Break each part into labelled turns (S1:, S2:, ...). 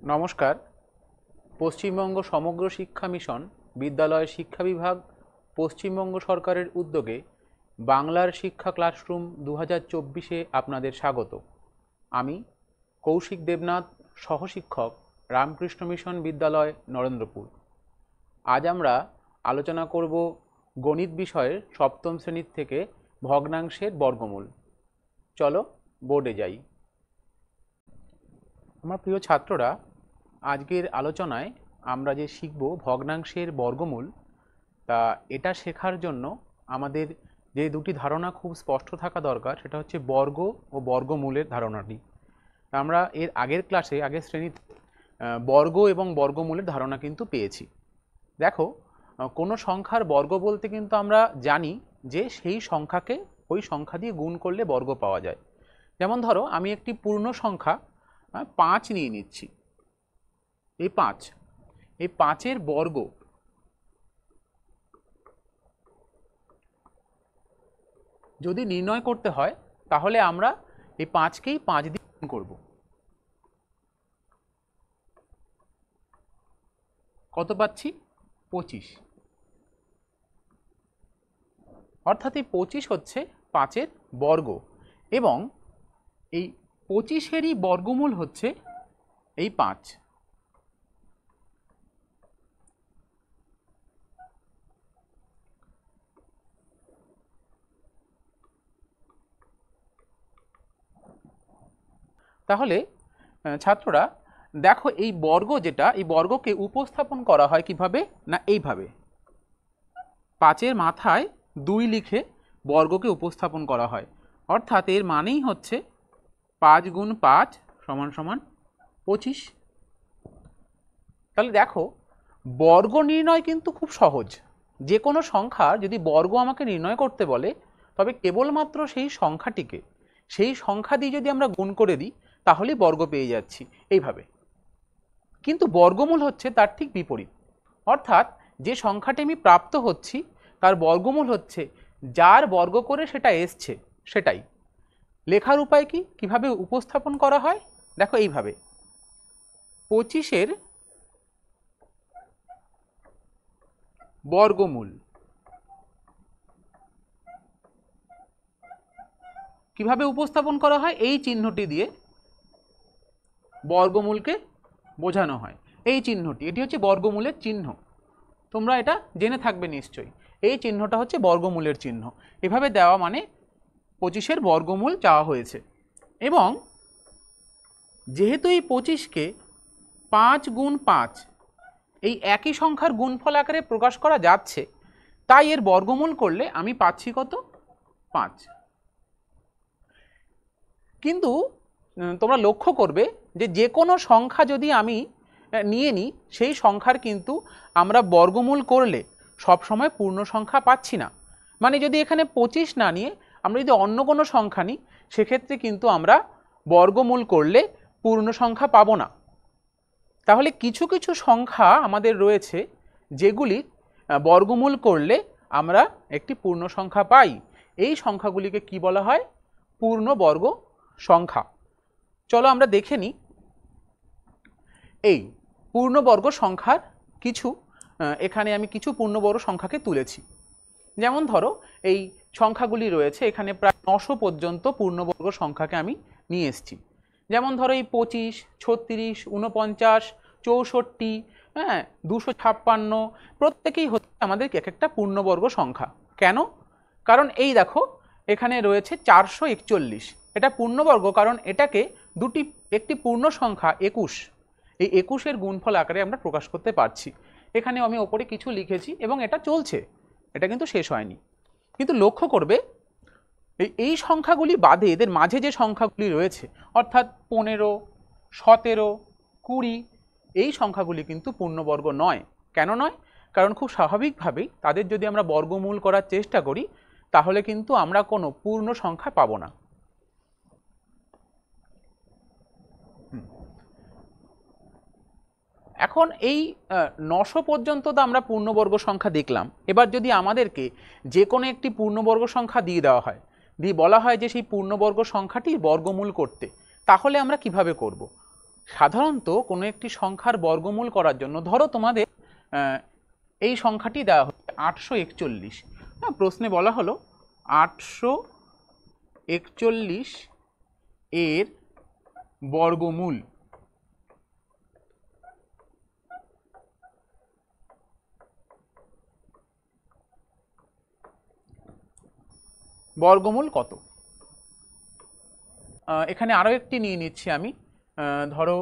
S1: নমস্কার। পশ্চিমবঙ্গ সমগ্র শিক্ষা মিশন বিদ্যালয় শিক্ষা বিভাগ পশ্চিমবঙ্গ সরকারের উদ্যোগে বাংলার শিক্ষা ক্লাসরুম 2024-এ আপনাদের স্বাগত। আমি কৌশিক দেবনাথ, সহশিক্ষক, রামকৃষ্ণ মিশন বিদ্যালয়, নরেন্দ্রপুর। আজ আমরা আলোচনা করব গণিত বিষয়ের সপ্তম শ্রেণীর থেকে ভগ্নাংশের বর্গমূল। চলো বোর্ডে যাই। আমার প্রিয় ছাত্ররা, আজকের আলোচনায় আমরা যে শিখব ভগ্নাংশের বর্গমূল, তা এটা শেখার জন্য আমাদের যে দুটি ধারণা খুব স্পষ্ট থাকা দরকার, সেটা হচ্ছে বর্গ ও বর্গমূলের ধারণাটি। আমরা এর আগের ক্লাসে, আগের শ্রেণীতে বর্গ এবং বর্গমূলের ধারণা কিন্তু পেয়েছি। দেখো, কোনো সংখ্যার বর্গ বলতে কিন্তু আমরা জানি যে সেই সংখ্যাকে ওই সংখ্যা দিয়ে গুণ করলে বর্গ পাওয়া যায়। যেমন ধরো, আমি একটি পূর্ণ সংখ্যা 5 নিয়ে নিচ্ছি। এই 5-এর বর্গ যদি নির্ণয় করতে হয়, তাহলে আমরা এই 5কেই 5 দিয়ে গুণ করব। কত পাচ্ছি? 25। অর্থাৎ এই 25 হচ্ছে 5-এর বর্গ, এবং এই 25-এরই বর্গমূল হচ্ছে এই 5। তাহলে ছাত্ররা দেখো, এই বর্গ যেটা, এই বর্গকে উপস্থাপন করা হয় কিভাবে না, এইভাবে 5-এর মাথায় 2 লিখে বর্গকে উপস্থাপন করা হয়। অর্থাৎ এর মানেই হচ্ছে 5 গুণ 5 সমান সমান 25। তাহলে দেখো, বর্গ নির্ণয় কিন্তু খুব সহজ। যে কোনো সংখ্যার যদি বর্গ আমাকে নির্ণয় করতে বলে, তবে কেবলমাত্র সেই সংখ্যাটিকে সেই সংখ্যা দিয়ে যদি আমরা গুণ করে দিই, তাহলেই বর্গ পেয়ে যাচ্ছি এইভাবে। কিন্তু বর্গমূল হচ্ছে তার ঠিক বিপরীত। অর্থাৎ যে সংখ্যাটি আমি প্রাপ্ত হচ্ছি, তার বর্গমূল হচ্ছে যার বর্গ করে সেটা এসছে সেটাই। লেখার উপায় কি, কিভাবে উপস্থাপন করা হয়? দেখো এইভাবে, 25-এর বর্গমূল কিভাবে উপস্থাপন করা হয়? এই চিহ্নটি দিয়ে বর্গমূলকে বোঝানো হয়। এই চিহ্নটি, এটি হচ্ছে বর্গমূলের চিহ্ন। তোমরা এটা জেনে থাকবে নিশ্চয়ই। এই চিহ্নটা হচ্ছে বর্গমূলের চিহ্ন। এভাবে দেওয়া মানে 25-এর বর্গমূল চাওয়া হয়েছে। এবং যেহেতু এই 25-কে 5 গুণ 5 এই একই সংখ্যার গুণফল আকারে প্রকাশ করা যাচ্ছে, তাই এর বর্গমূল করলে আমি পাচ্ছি কত? 5। কিন্তু তোমরা লক্ষ্য করবে যে কোনো সংখ্যা যদি আমি নিয়ে নিই, সেই সংখ্যার কিন্তু আমরা বর্গমূল করলে সবসময় পূর্ণ সংখ্যা পাচ্ছি না। মানে যদি এখানে 25 না নিয়ে আমরা যদি অন্য কোনো সংখ্যা নিই, সেক্ষেত্রে কিন্তু আমরা বর্গমূল করলে পূর্ণ সংখ্যা পাবো না। তাহলে কিছু কিছু সংখ্যা আমাদের রয়েছে যেগুলি বর্গমূল করলে আমরা একটি পূর্ণ সংখ্যা পাই। এই সংখ্যাগুলিকে কি বলা হয়? পূর্ণবর্গ সংখ্যা। চলো আমরা দেখে নিই এই পূর্ণবর্গ সংখ্যার কিছু। এখানে আমি কিছু পূর্ণবর্গ সংখ্যাকে তুলেছি। যেমন ধরো, এই সংখ্যাগুলি রয়েছে, এখানে প্রায় 900 পর্যন্ত পূর্ণবর্গ সংখ্যাকে আমি নিয়ে এসেছি। যেমন ধরো, এই 25, 36, 49, 64, 256, প্রত্যেকেই হচ্ছে আমাদের এক একটা পূর্ণবর্গ সংখ্যা। কেন? কারণ এই দেখো, এখানে রয়েছে 441। এটা পূর্ণবর্গ কারণ এটাকে একটি পূর্ণ সংখ্যা 21, এই 21-এর গুণফল আকারে আমরা প্রকাশ করতে পারছি। এখানে আমি ওপরে কিছু লিখেছি এবং এটা চলছে, এটা কিন্তু শেষ হয়নি। কিন্তু লক্ষ্য করবে, এই সংখ্যাগুলি বাদে এদের মাঝে যে সংখ্যাগুলি রয়েছে, অর্থাৎ 15, 17, 20, এই সংখ্যাগুলি কিন্তু পূর্ণবর্গ নয়। কেন নয়? কারণ খুব স্বাভাবিকভাবেই তাদের যদি আমরা বর্গমূল করার চেষ্টা করি, তাহলে কিন্তু আমরা কোনো পূর্ণ সংখ্যা পাবো না। এখন এই 900 পর্যন্ত তো আমরা পূর্ণবর্গ সংখ্যা দেখলাম। এবার যদি আমাদেরকে যে কোনো একটি পূর্ণবর্গ সংখ্যা দিয়ে দেওয়া হয়, দিয়ে বলা হয় যে সেই পূর্ণবর্গ সংখ্যাটির বর্গমূল করতে, তাহলে আমরা কিভাবে করব? সাধারণত কোনো একটি সংখ্যার বর্গমূল করার জন্য ধরো তোমাদের এই সংখ্যাটি দেওয়া হচ্ছে 841। প্রশ্নে বলা হলো 841 এর বর্গমূল। বর্গমূল কত? এখানে আরও একটি নিয়ে নিচ্ছি আমি, ধরো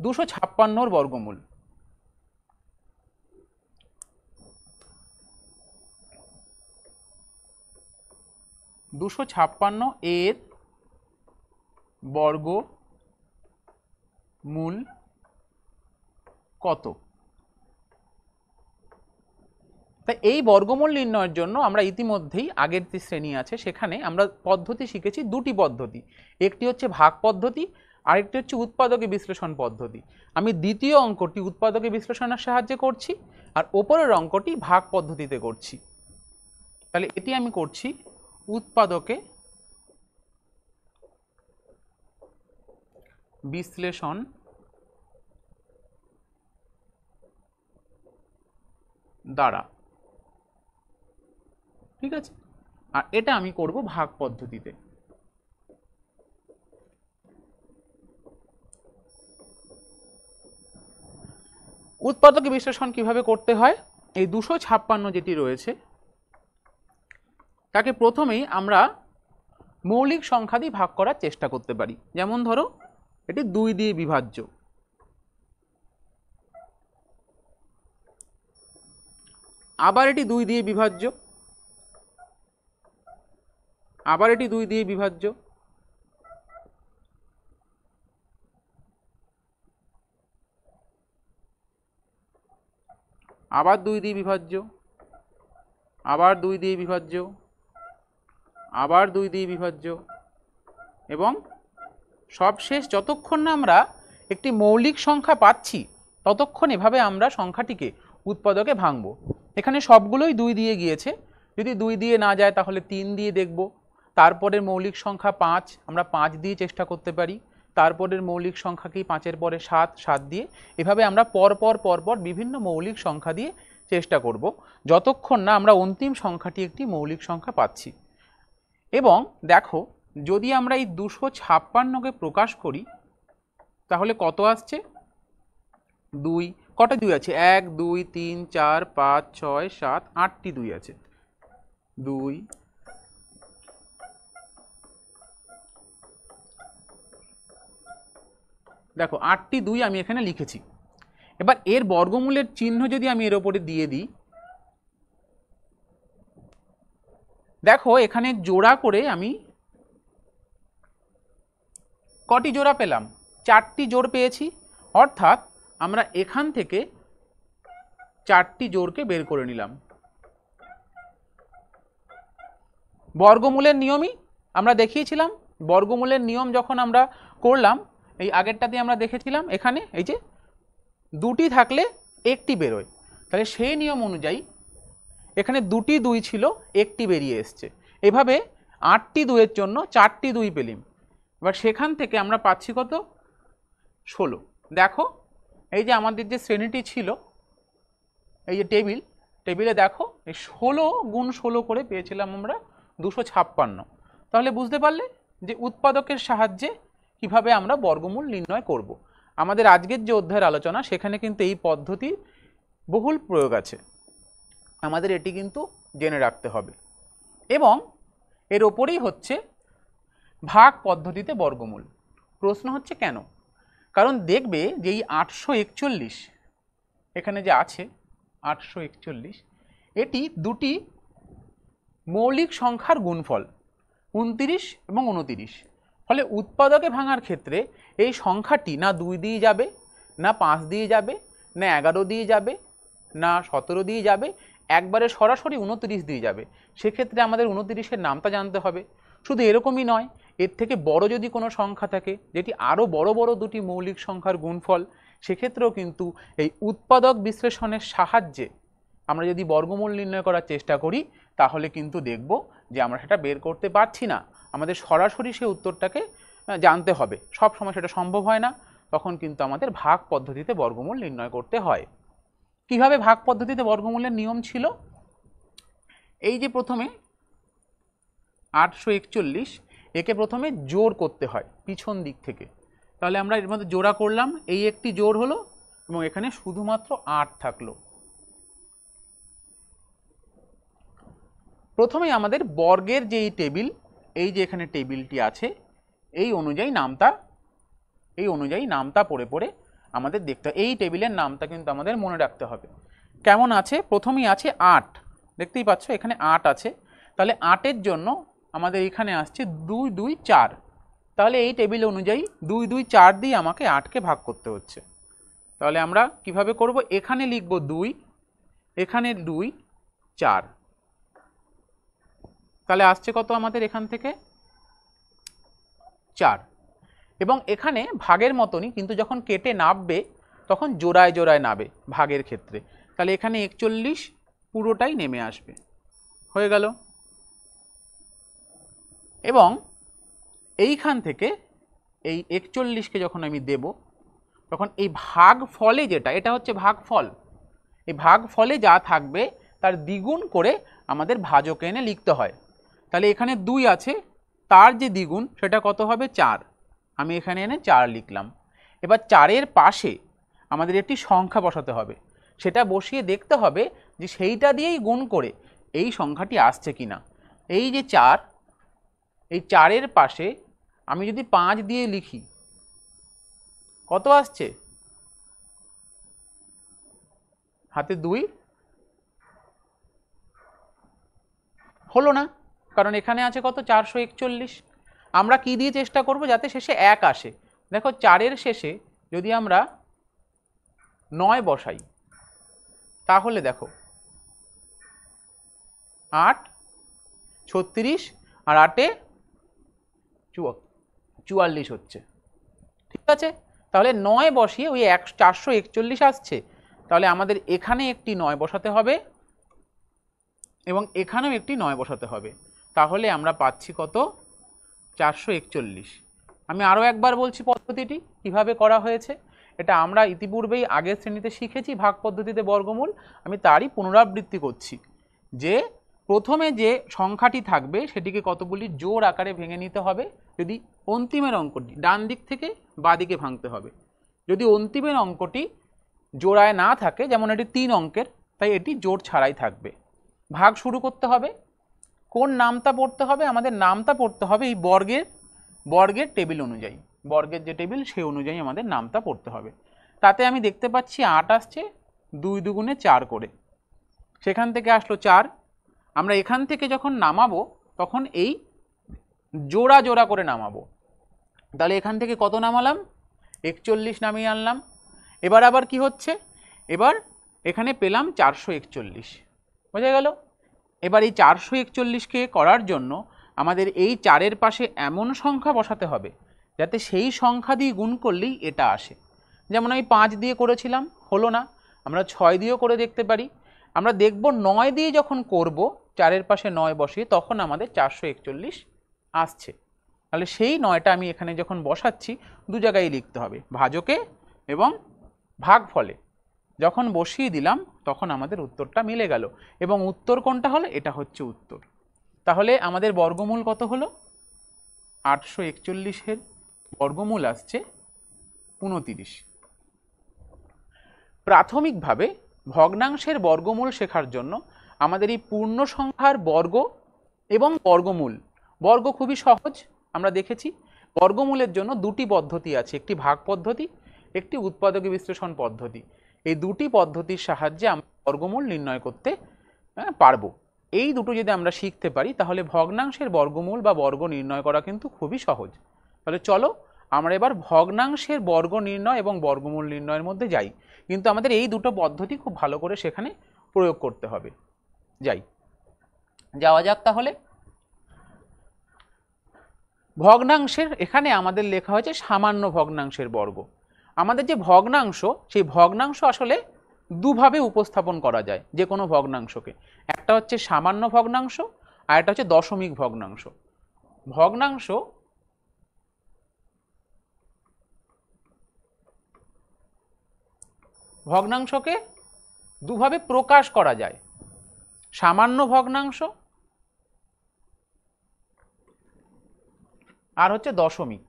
S1: 256 বর্গমূল। 256 এর বর্গমূল কত? তাই এই বর্গমূল নির্ণয়ের জন্য আমরা ইতিমধ্যেই আগের যে শ্রেণী আছে সেখানে আমরা পদ্ধতি শিখেছি, দুটি পদ্ধতি। একটি হচ্ছে ভাগ পদ্ধতি, আরেকটি হচ্ছে উৎপাদকে বিশ্লেষণ পদ্ধতি। আমি দ্বিতীয় অঙ্কটি উৎপাদকে বিশ্লেষণের সাহায্যে করছি, আর ওপরের অঙ্কটি ভাগ পদ্ধতিতে করছি। তাহলে এটি আমি করছি উৎপাদকে বিশ্লেষণ দ্বারা, ঠিক আছে? আর এটা আমি করব ভাগ পদ্ধতিতে। উৎপাদকে বিশ্লেষণ কিভাবে করতে হয়? এই 256 যেটি রয়েছে তাকে প্রথমেই আমরা মৌলিক সংখ্যা দিয়ে ভাগ করার চেষ্টা করতে পারি। যেমন ধরো এটি 2 দিয়ে বিভাজ্য, আবার এটি 2 দিয়ে বিভাজ্য, আবার এটি 2 দিয়ে বিভাজ্য, আবার 2 দিয়ে বিভাজ্য, আবার 2 দিয়ে বিভাজ্য, আবার 2 দিয়ে বিভাজ্য, এবং সবশেষ যতক্ষণ না আমরা একটি মৌলিক সংখ্যা পাচ্ছি ততক্ষণ এভাবে আমরা সংখ্যাটিকে উৎপাদকে ভাঙব। এখানে সবগুলোই 2 দিয়ে গিয়েছে, যদি 2 দিয়ে না যায় তাহলে 3 দিয়ে দেখব। তারপরের মৌলিক সংখ্যা 5, আমরা 5 দিয়ে চেষ্টা করতে পারি। তারপরের মৌলিক সংখ্যাকেই 5-এর পরে 7, 7 দিয়ে, এভাবে আমরা পরপর বিভিন্ন মৌলিক সংখ্যা দিয়ে চেষ্টা করব যতক্ষণ না আমরা অন্তিম সংখ্যাটি একটি মৌলিক সংখ্যা পাচ্ছি। এবং দেখো, যদি আমরা এই 256কে প্রকাশ করি তাহলে কত আসছে? 2। কটা 2 আছে? 1 2 3 4 5 6 7 8টি 2 আছে। 2, দেখো 8টি 2 আমি এখানে লিখেছি। এবার এর বর্গমূলের চিহ্ন যদি আমি এর ওপরে দিয়ে দিই, দেখো এখানে জোড়া করে আমি কটি জোড়া পেলাম? 4টি জোড় পেয়েছি। অর্থাৎ আমরা এখান থেকে 4টি জোড়কে বের করে নিলাম। বর্গমূলের নিয়মই আমরা দেখিয়েছিলাম। বর্গমূলের নিয়ম যখন আমরা করলাম, এই আগেরটাতে আমরা দেখেছিলাম এখানে এই যে 2টি থাকলে 1টি বেরোয়, তাহলে সেই নিয়ম অনুযায়ী এখানে 2টি 2 ছিল, 1টি বেরিয়ে এসছে। এভাবে 8টি 2-এর জন্য 4টি 2 পেলাম। এবার সেখান থেকে আমরা পাচ্ছি কত? 16। দেখো এই যে আমাদের যে শ্রেণীটি ছিল, এই যে টেবিলে দেখো এই 16 গুণ 16 করে পেয়েছিলাম আমরা 256। তাহলে বুঝতে পারলে যে উৎপাদকের সাহায্যে কিভাবে আমরা বর্গমূল নির্ণয় করব। আমাদের আজকের যে অধ্যায়ের আলোচনা সেখানে কিন্তু এই পদ্ধতির বহুল প্রয়োগ আছে, আমাদের এটি কিন্তু জেনে রাখতে হবে। এবং এর ওপরেই হচ্ছে ভাগ পদ্ধতিতে বর্গমূল। প্রশ্ন হচ্ছে কেন? কারণ দেখবে যে এই 841 এখানে যে আছে 841, এটি দুটি মৌলিক সংখ্যার গুণফল 29 এবং 29। ফলে উৎপাদকে ভাঙার ক্ষেত্রে এই সংখ্যাটি না 2 দিয়ে যাবে, না 5 দিয়ে যাবে, না 11 দিয়ে যাবে, না 17 দিয়ে যাবে, একবারে সরাসরি 29 দিয়ে যাবে। সেক্ষেত্রে আমাদের 29-এর নামটা জানতে হবে। শুধু এরকমই নয়, এর থেকে বড় যদি কোনো সংখ্যা থাকে যেটি আরও বড় দুটি মৌলিক সংখ্যার গুণফল, সেক্ষেত্রেও কিন্তু এই উৎপাদক বিশ্লেষণের সাহায্যে আমরা যদি বর্গমূল নির্ণয় করার চেষ্টা করি তাহলে কিন্তু দেখব যে আমরা সেটা বের করতে পারছি না, আমাদের সরাসরি সেই উত্তরটাকে জানতে হবে। সব সময় সেটা সম্ভব হয় না। তখন কিন্তু আমাদের ভাগ পদ্ধতিতে বর্গমূল নির্ণয় করতে হয়। কিভাবে ভাগ পদ্ধতিতে বর্গমূলের নিয়ম ছিল, এই যে প্রথমে 841 একে প্রথমে জোড় করতে হয় পিছন দিক থেকে, তাহলে আমরা এর মধ্যে জোড়া করলাম, এই একটি জোড় হলো এবং এখানে শুধুমাত্র 8 থাকলো। প্রথমে আমাদের বর্গের যে টেবিল, এই যে এখানে টেবিলটি আছে, এই অনুযায়ী নামতা পড়ে পড়ে আমাদের দেখতে হয়। এই টেবিলের নামটা কিন্তু আমাদের মনে রাখতে হবে। কেমন আছে, প্রথমেই আছে 8, দেখতেই পাচ্ছ এখানে 8 আছে, তাহলে 8-এর জন্য আমাদের এখানে আসছে 2, 2, 4, তাহলে এই টেবিল অনুযায়ী 2, 2, 4 দিয়ে আমাকে 8কে ভাগ করতে হচ্ছে। তাহলে আমরা কিভাবে করব, এখানে লিখব 2, এখানে 2, 4, তাহলে আসছে কত আমাদের এখান থেকে 4, এবং এখানে ভাগের মতনই কিন্তু যখন কেটে নামবে তখন জোড়ায় জোড়ায় নামবে ভাগের ক্ষেত্রে, তাহলে এখানে 41 পুরোটাই নেমে আসবে, হয়ে গেল। এবং এইখান থেকে এই 41কে যখন আমি দেব তখন এই ভাগ ফলে যেটা, এটা হচ্ছে ভাগ ফল, এই ভাগ ফলে যা থাকবে তার দ্বিগুণ করে আমাদের ভাজকে এনে লিখতে হয়। তাহলে এখানে 2 আছে, তার যে দ্বিগুণ সেটা কত হবে 4, আমি এখানে এনে 4 লিখলাম। এবার 4-এর পাশে আমাদের একটি সংখ্যা বসাতে হবে, সেটা বসিয়ে দেখতে হবে যে সেইটা দিয়েই গুণ করে এই সংখ্যাটি আসছে কিনা। এই যে 4, এই 4-এর পাশে আমি যদি 5 দিয়ে লিখি কত আসছে, হাতে 2 হলো না, কারণ এখানে আছে কত 441। আমরা কি দিয়ে চেষ্টা করব যাতে শেষে 1 আসে, দেখো 4-এর শেষে যদি আমরা 9 বসাই তাহলে দেখো 8, 36 আর 8-এ 44 হচ্ছে, ঠিক আছে। তাহলে 9 বসিয়ে ওই 441 আসছে, তাহলে আমাদের এখানে একটি 9 বসাতে হবে এবং এখানেও একটি 9 বসাতে হবে, তাহলে আমরা পাচ্ছি কত 441। আমি আরও একবার বলছি পদ্ধতিটি কিভাবে করা হয়েছে, এটা আমরা ইতিপূর্বেই আগের শ্রেণীতে শিখেছি ভাগ পদ্ধতিতে বর্গমূল, আমি তারই পুনরাবৃত্তি করছি। যে প্রথমে যে সংখ্যাটি থাকবে সেটিকে কতগুলি জোড় আকারে ভেঙে নিতে হবে, যদি অন্তিমের অঙ্কটি ডান দিক থেকে বাঁ দিকে ভাঙতে হবে, যদি অন্তিমের অঙ্কটি জোড়ায় না থাকে, যেমন এটি 3 অঙ্কের, তাই এটি জোড় ছাড়াই থাকবে। ভাগ শুরু করতে হবে, কোন নামতা পড়তে হবে, আমাদের নামতা পড়তে হবে এই বর্গের টেবিল অনুযায়ী, বর্গের যে টেবিল সেই অনুযায়ী আমাদের নামতা পড়তে হবে। তাতে আমি দেখতে পাচ্ছি 8 আসছে 2 দুগুণে 4 করে, সেখান থেকে আসলো 4, আমরা এখান থেকে যখন নামাবো তখন এই জোড়া জোড়া করে নামাবো, তাহলে এখান থেকে কত নামালাম 41 নামিয়ে আনলাম। এবার আবার কি হচ্ছে, এবার এখানে পেলাম 441, বোঝা গেল। এবার এই 441কে করার জন্য আমাদের এই 4-এর পাশে এমন সংখ্যা বসাতে হবে যাতে সেই সংখ্যা দিয়ে গুণ করলেই এটা আসে। যেমন আমি 5 দিয়ে করেছিলাম, হলো না, আমরা 6 দিয়েও করে দেখতে পারি। আমরা দেখব 9 দিয়ে যখন করব, 4-এর পাশে 9 বসিয়ে, তখন আমাদের 441 আসছে। তাহলে সেই 9টা আমি এখানে যখন বসাচ্ছি দু জায়গায় লিখতে হবে, ভাজকে এবং ভাগফলে, যখন বসিয়ে দিলাম তখন আমাদের উত্তরটা মিলে গেল, এবং উত্তর কোনটা হলো, এটা হচ্ছে উত্তর। তাহলে আমাদের বর্গমূল কত হলো, 841-এর বর্গমূল আসছে 29। প্রাথমিকভাবে ভগ্নাংশের বর্গমূল শেখার জন্য আমাদের এই পূর্ণ সংখ্যার বর্গ এবং বর্গমূল, বর্গ খুবই সহজ, আমরা দেখেছি। বর্গমূলের জন্য দুটি পদ্ধতি আছে, একটি ভাগ পদ্ধতি, একটি উৎপাদক বিশ্লেষণ পদ্ধতি। এই দুটি পদ্ধতির সাহায্যে আমরা বর্গমূল নির্ণয় করতে পারবো। এই দুটো যদি আমরা শিখতে পারি তাহলে ভগ্নাংশের বর্গমূল বা বর্গ নির্ণয় করা কিন্তু খুবই সহজ। তাহলে চলো আমরা এবার ভগ্নাংশের বর্গ নির্ণয় এবং বর্গমূল নির্ণয়ের মধ্যে যাই, কিন্তু আমাদের এই দুটো পদ্ধতি খুব ভালো করে সেখানে প্রয়োগ করতে হবে। যাওয়া যাক তাহলে। ভগ্নাংশের এখানে আমাদের লেখা হয়েছে সামান্য ভগ্নাংশের বর্গ। আমাদের যে ভগ্নাংশ, সেই ভগ্নাংশ আসলে দুভাবে উপস্থাপন করা যায় যে কোনো ভগ্নাংশকে, একটা হচ্ছে সামান্য ভগ্নাংশ আর একটা হচ্ছে দশমিক ভগ্নাংশ। ভগ্নাংশ ভগ্নাংশকে দুভাবে প্রকাশ করা যায়, সামান্য ভগ্নাংশ আর হচ্ছে দশমিক।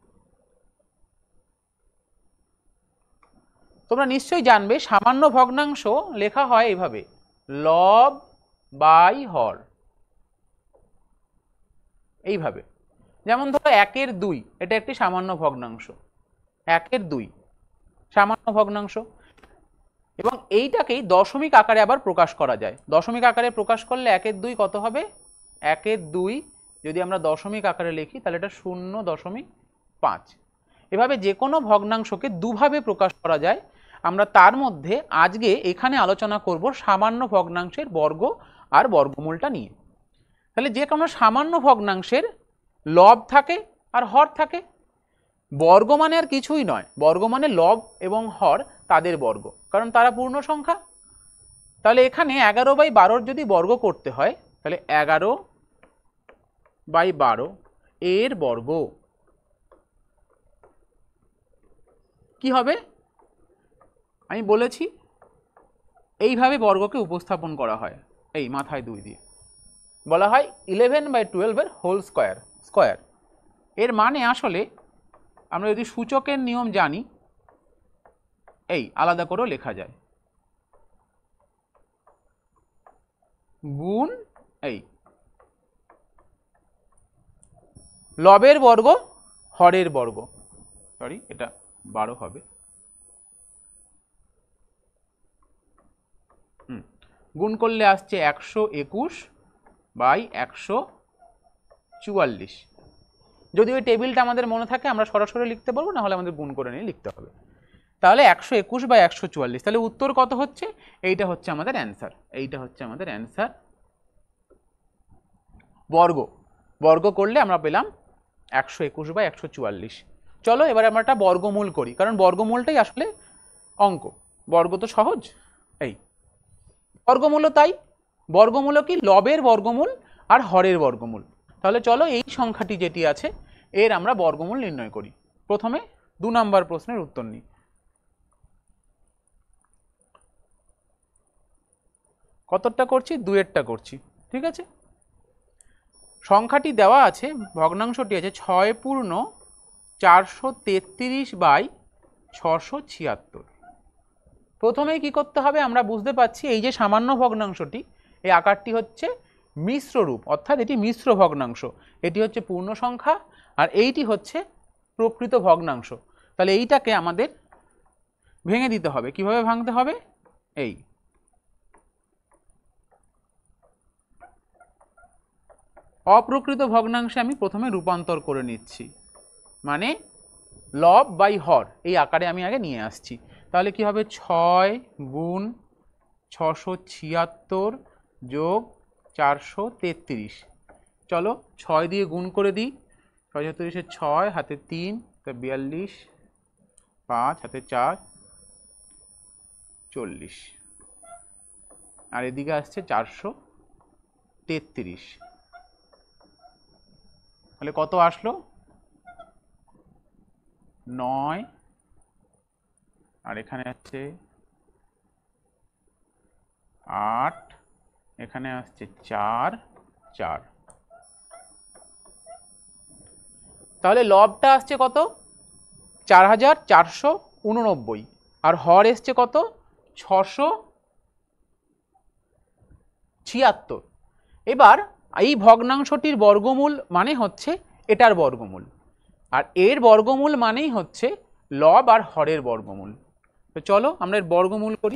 S1: তোমরা নিশ্চয়ই জানবে সামান্য ভগ্নাংশ লেখা হয় এইভাবে, লব বাই হর, এইভাবে। যেমন ধরো 1/2, এটা একটি সামান্য ভগ্নাংশ, 1/2 সামান্য ভগ্নাংশ। এবং এইটাকেই দশমিক আকারে আবার প্রকাশ করা যায়। দশমিক আকারে প্রকাশ করলে 1/2 কত হবে? 1/2 যদি আমরা দশমিক আকারে লিখি তাহলে এটা 0.5। এভাবে যে কোনো ভগ্নাংশকে দুভাবে প্রকাশ করা যায়। আমরা তার মধ্যে আজকে এখানে আলোচনা করব সামান্য ভগ্নাংশের বর্গ আর বর্গমূলটা নিয়ে। তাহলে যে কোনো সামান্য ভগ্নাংশের লব থাকে আর হর থাকে। বর্গ মানে আর কিছুই নয়, বর্গ মানে লব এবং হর তাদের বর্গ, কারণ তারা পূর্ণ সংখ্যা। তাহলে এখানে 11/12 যদি বর্গ করতে হয় তাহলে 11/12 এর বর্গ কি হবে? আমি বলেছি এইভাবে বর্গকে উপস্থাপন করা হয়, এই মাথায় 2 দিয়ে বলা হয় 11/12 এর হোল স্কয়ার। এর মানে আসলে আমরা যদি সূচকের নিয়ম জানি, এই আলাদা করেও লেখা যায়, গুণ এই লবের বর্গ হরের বর্গ, সরি এটা 12 হবে, গুণ করলে আসছে 121/144। যদি ওই টেবিলটা আমাদের মনে থাকে আমরা সরাসরি লিখতে পারবো, না হলে আমাদের গুণ করে নিয়ে লিখতে হবে। তাহলে 121/144, তাহলে উত্তর কত হচ্ছে? এইটা হচ্ছে আমাদের অ্যান্সার, এইটা হচ্ছে আমাদের অ্যান্সার। বর্গ করলে আমরা পেলাম 121/144। চলো এবার আমরা একটা বর্গমূল করি, কারণ বর্গমূলটাই আসলে অঙ্ক, বর্গ তো সহজ। এই বর্গমূলও তাই, বর্গমূল কি? লবের বর্গমূল আর হরের বর্গমূল। তাহলে চলো এই সংখ্যাটি যেটি আছে এর আমরা বর্গমূল নির্ণয় করি। প্রথমে 2 নম্বর প্রশ্নের উত্তর নিই। কতটা করছি? 2-এরটা করছি, ঠিক আছে। সংখ্যাটি দেওয়া আছে, ভগ্নাংশটি আছে 6/433/676। প্রথমেই কি করতে হবে? আমরা বুঝতে পাচ্ছি এই যে সামান্য ভগ্নাংশটি, এই আকারটি হচ্ছে মিশ্র রূপ, অর্থাৎ এটি মিশ্র ভগ্নাংশ। এটি হচ্ছে পূর্ণ সংখ্যা আর এইটি হচ্ছে প্রকৃত ভগ্নাংশ। তাহলে এইটাকে আমাদের ভেঙে দিতে হবে। কিভাবে ভাঙতে হবে? এই অপ্রকৃত ভগ্নাংশে আমি প্রথমে রূপান্তর করে নিচ্ছি, মানে লব বাই হর এই আকারে আমি আগে নিয়ে আসছি। তাহলে কি হবে? 6 গুণ 676 যোগ 433। চলো 6 দিয়ে গুণ করে দিই। 6 6 হাতে 3 42, 5 হাতে 4 40, আর এদিকে আসছে 433। তাহলে কত আসলো? 9, আর এখানে আছে 8, এখানে আসছে 4 4। তাহলে লবটা আসছে কত? 4489, আর হর এসছে কত? 676। এবার এই ভগ্নাংশটির বর্গমূল মানে হচ্ছে এটার বর্গমূল, আর এর বর্গমূল মানেই হচ্ছে লব আর হরের বর্গমূল। তো চলো আমরা এর বর্গমূল করি।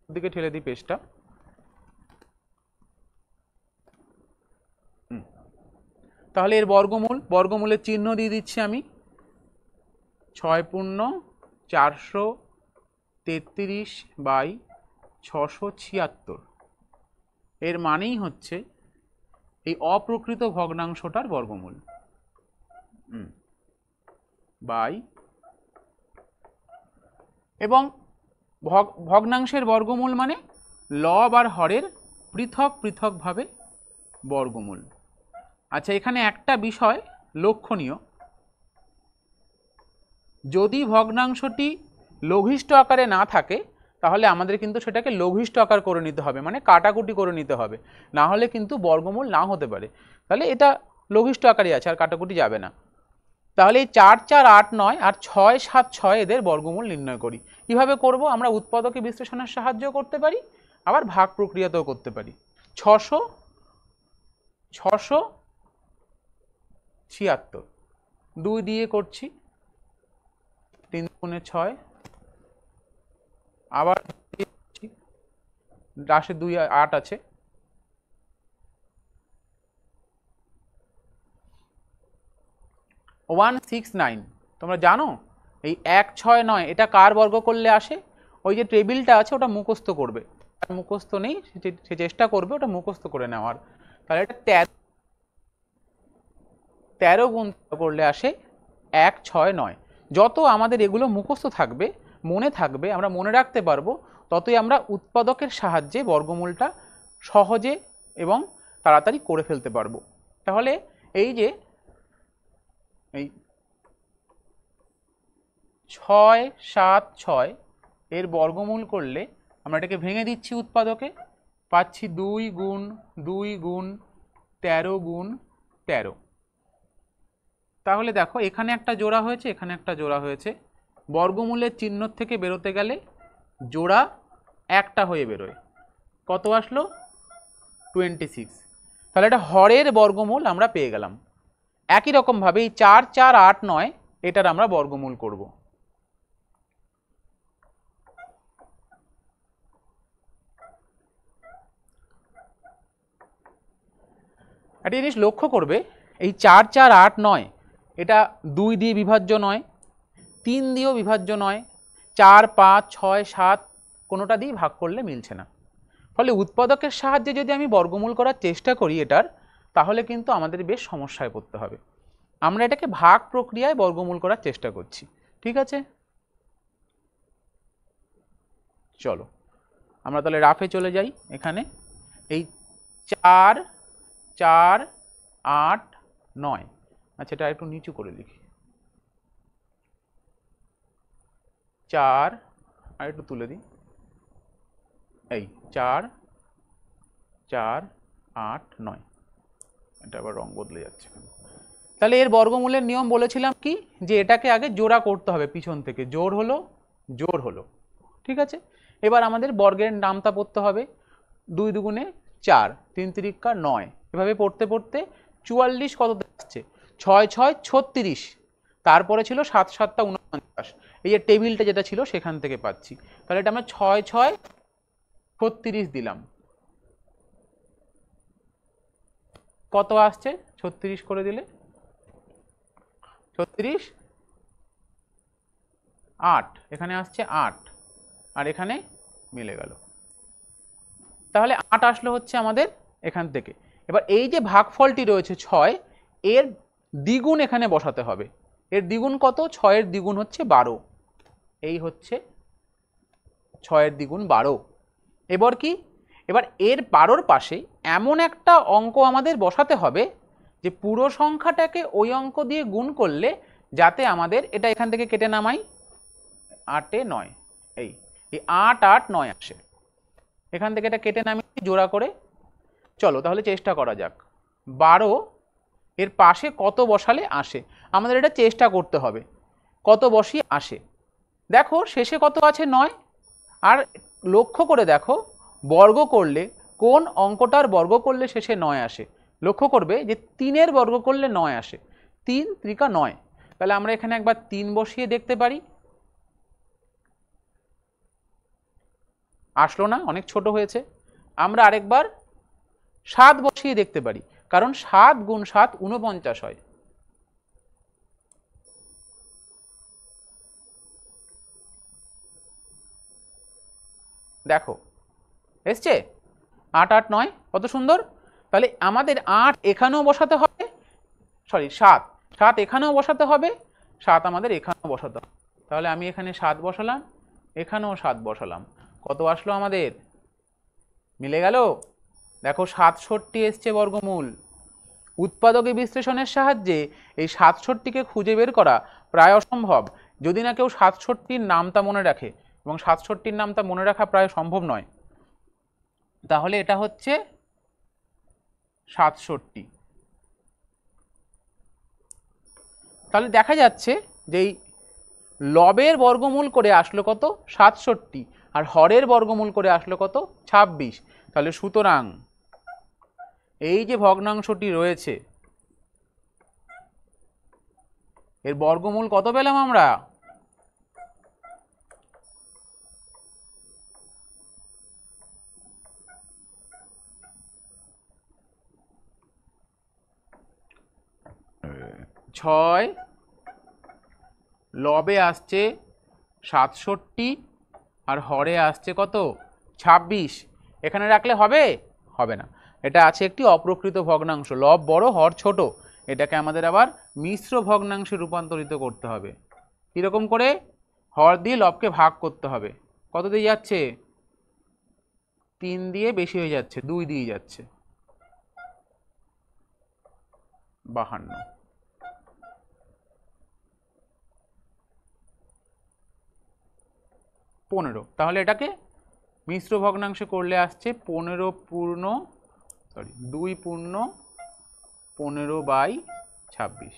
S1: দিকে ঠেলে দিই পেজটা। তাহলে এর বর্গমূলের চিহ্ন দিয়ে দিচ্ছি আমি। 6/433/676 এর মানেই হচ্ছে এই অপ্রকৃত ভগ্নাংশটার বর্গমূল বাই, এবং ভগ্নাংশের বর্গমূল মানে লব আর হরের পৃথক পৃথকভাবে বর্গমূল। আচ্ছা, এখানে একটা বিষয় লক্ষণীয়, যদি ভগ্নাংশটি লঘিষ্ঠ আকারে না থাকে তাহলে আমাদের কিন্তু সেটাকে লঘিষ্ঠ আকার করে নিতে হবে, মানে কাটাকুটি করে নিতে হবে, না হলে কিন্তু বর্গমূল না হতে পারে। তাহলে এটা লঘিষ্ঠ আকারই আছে, আর কাটাকুটি যাবে না। তাহলে এই 4 4 8 9 আর 6 7 6 এদের বর্গমূল নির্ণয় করি। কিভাবে করব? আমরা উৎপাদকে বিশ্লেষণের সাহায্য করতে পারি, আবার ভাগ প্রক্রিয়াতেও করতে পারি। 676 2 দিয়ে করছি, 3 গুণে 6, আবার লাস্টে 2 8 আছে, 169। তোমরা জানো এই 169 এটা কার বর্গ করলে আসে? ওই যে টেবিলটা আছে ওটা মুখস্থ করবে, মুখস্থ নেই সে চেষ্টা করবে ওটা মুখস্থ করে নেওয়ার। তাহলে এটা 13 গুণ করলে আসে 169। যত আমাদের এগুলো মুখস্থ থাকবে, মনে থাকবে, আমরা মনে রাখতে পারবো, ততই আমরা উৎপাদকের সাহায্যে বর্গমূলটা সহজে এবং তাড়াতাড়ি করে ফেলতে পারবো। তাহলে এই যে এই 6 7 6 এর বর্গমূল করলে আমরা এটাকে ভেঙে দিচ্ছি উৎপাদকে, পাচ্ছি 2 গুণ 2 গুণ 13 গুণ 13। তাহলে দেখো এখানে একটা জোড়া হয়েছে, এখানে একটা জোড়া হয়েছে, বর্গমূলের চিহ্ন থেকে বেরোতে গেলে জোড়া একটা হয়ে বেরোয়। কত আসলো? 26। তাহলে এটা হরের বর্গমূল আমরা পেয়ে গেলাম। একই রকমভাবে এই 4 4 8 9 এটার আমরা বর্গমূল করব। একটা জিনিস লক্ষ্য করবে, এই 4 4 8 9 এটা 2 দিয়ে বিভাজ্য নয়, 3 দিয়েও বিভাজ্য নয়, 4 5 6 7 কোনোটা দিয়ে ভাগ করলে মিলছে না। ফলে উৎপাদকের সাহায্যে যদি আমি বর্গমূল করার চেষ্টা করি এটার, তাহলে কিন্তু আমাদের বেশ সমস্যায় পড়তে হবে। আমরা এটাকে ভাগ প্রক্রিয়ায় বর্গমূল করার চেষ্টা করছি, ঠিক আছে? চলো আমরা তাহলে রাফে চলে যাই। এখানে এই 4 4 8 9, আচ্ছা এটা একটু নিচু করে লিখি, 4 আর একটু তুলে দিই, এই 4 4 8 9, এটা আবার রং বদলে যাচ্ছে। তাহলে এর বর্গমূলের নিয়ম বলেছিলাম কি, যে এটাকে আগে জোড়া করতে হবে, পিছন থেকে জোড় হলো জোড় হলো, ঠিক আছে? এবার আমাদের বর্গের নামতা পড়তে হবে, 2 দুগুণে 4, 3 তিরিকা 9, এভাবে পড়তে পড়তে 44 কত আসছে? 6 6 36, তারপরে ছিল 7 7 49, এই যে টেবিলটা যেটা ছিল সেখান থেকে পাচ্ছি। তাহলে এটা আমরা 6 6 36 দিলাম, কত আসছে? 36 করে দিলে 36 8, এখানে আসছে 8, আর এখানে মিলে গেল। তাহলে 8 আসলো হচ্ছে আমাদের এখান থেকে। এবার এই যে ভাগফলটি রয়েছে 6, এর দ্বিগুণ এখানে বসাতে হবে। এর দ্বিগুণ কত? 6 এর দ্বিগুণ হচ্ছে 12, এই হচ্ছে 6 এর দ্বিগুণ 12। এবার কি? এবার এর 12র পাশে এমন একটা অঙ্ক আমাদের বসাতে হবে যে পুরো সংখ্যাটাকে ওই অঙ্ক দিয়ে গুণ করলে যাতে আমাদের এটা এখান থেকে কেটে নামাই, 8 এ 9, এই 8 8 9 আসে, এখান থেকে এটা কেটে নামিয়ে জোড়া করে। চলো তাহলে চেষ্টা করা যাক, 12 এর পাশে কত বসালে আসে, আমাদের এটা চেষ্টা করতে হবে কত বসিয়ে আসে। দেখো শেষে কত আছে? 9। আর লক্ষ্য করে দেখো বর্গ করলে কোন অঙ্কটার বর্গ করলে শেষে 9 আসে। লক্ষ্য করবে যে 3-এর বর্গ করলে 9 আসে, 3 ত্রিকা 9। তাহলে আমরা এখানে একবার 3 বসিয়ে দেখতে পারি, আসলো না, অনেক ছোট হয়েছে। আমরা আরেকবার 7 বসিয়ে দেখতে পারি, কারণ 7 গুণ 7 49 হয়। দেখো এসছে 8 8 9, কত সুন্দর। তাহলে আমাদের 8 এখানেও বসাতে হবে, সরি 7 7 এখানেও বসাতে হবে, 7 আমাদের এখানেও বসাতে হবে। তাহলে আমি এখানে 7 বসালাম, এখানেও 7 বসালাম, কত আসলো আমাদের? মিলে গেল। দেখো 67 এসছে বর্গমূল। উৎপাদকে বিশ্লেষণের সাহায্যে এই 67কে খুঁজে বের করা প্রায় অসম্ভব, যদি না কেউ 67-র নামটা মনে রাখে। এবং 67-র নামটা মনে রাখা প্রায় সম্ভব নয়। তাহলে এটা হচ্ছে 67। তাহলে দেখা যাচ্ছে যে এই লবের বর্গমূল করে আসলো কত 67 আর হরের বর্গমূল করে আসলো কত 26। তাহলে সুতরাং এই যে ভগ্নাংশটি রয়েছে এর বর্গমূল কত পেলাম আমরা? ছয় লবে আসছে 67 আর হরে আসছে কত 26। এখানে রাখলে হবে? হবে না, এটা আছে একটি অপ্রকৃত ভগ্নাংশ, লব বড় হর ছোট। এটাকে আমাদের আবার মিশ্র ভগ্নাংশে রূপান্তরিত করতে হবে। কীরকম করে? হর দিয়ে লবকে ভাগ করতে হবে। কত দিয়ে যাচ্ছে? 3 দিয়ে বেশি হয়ে যাচ্ছে, 2 দিয়ে যাচ্ছে, 52। তাহলে এটাকে মিশ্র ভগ্নাংশে করলে আসছে 2 পূর্ণ 15/26।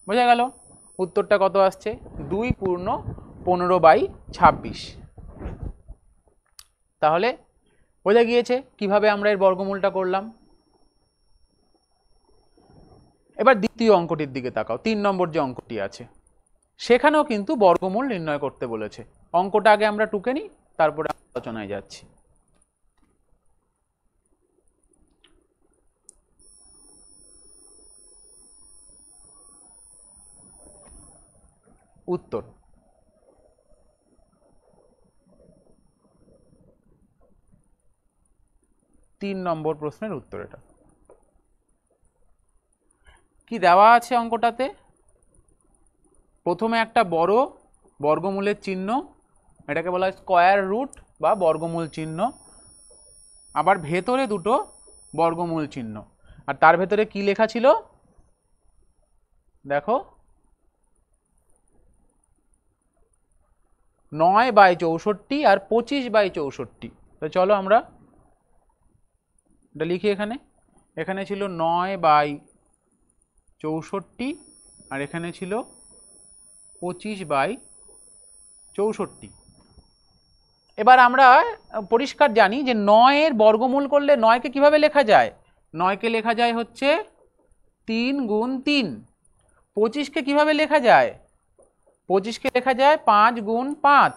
S1: বোঝা গেল? উত্তরটা কত আসছে? 2 পূর্ণ 15/26। তাহলে বোঝা গিয়েছে কিভাবে আমরা এর বর্গমূলটা করলাম। এবার দ্বিতীয় অঙ্কটির দিকে তাকাও, 3 নম্বর যে অঙ্কটি আছে সেখানেও কিন্তু বর্গমূল নির্ণয় করতে বলেছে। অঙ্কটা আগে আমরা টুকে নিই, তারপরে আলোচনায় যাচ্ছি। উত্তর, তিন নম্বর প্রশ্নের উত্তর এটা। কি দেওয়া আছে অঙ্কটাতে? প্রথমে একটা বড় বর্গমূলের চিহ্ন, এটাকে বলা হয় স্কয়ার রুট বা বর্গমূল চিহ্ন। আবার ভেতরে দুটো বর্গমূল চিহ্ন, আর তার ভেতরে কি লেখা ছিল দেখো, 9/64 আর 25/64। তো চলো আমরা এটা লিখি। এখানে ছিল 9/64 আর এখানে ছিল 25/64। এবার আমরা পরিষ্কার জানি যে 9-এর বর্গমূল করলে 9কে কিভাবে লেখা যায়? 9কে লেখা যায় হচ্ছে 3 গুণ 3। 25কে কিভাবে লেখা যায়? 25কে লেখা যায় 5 গুণ 5।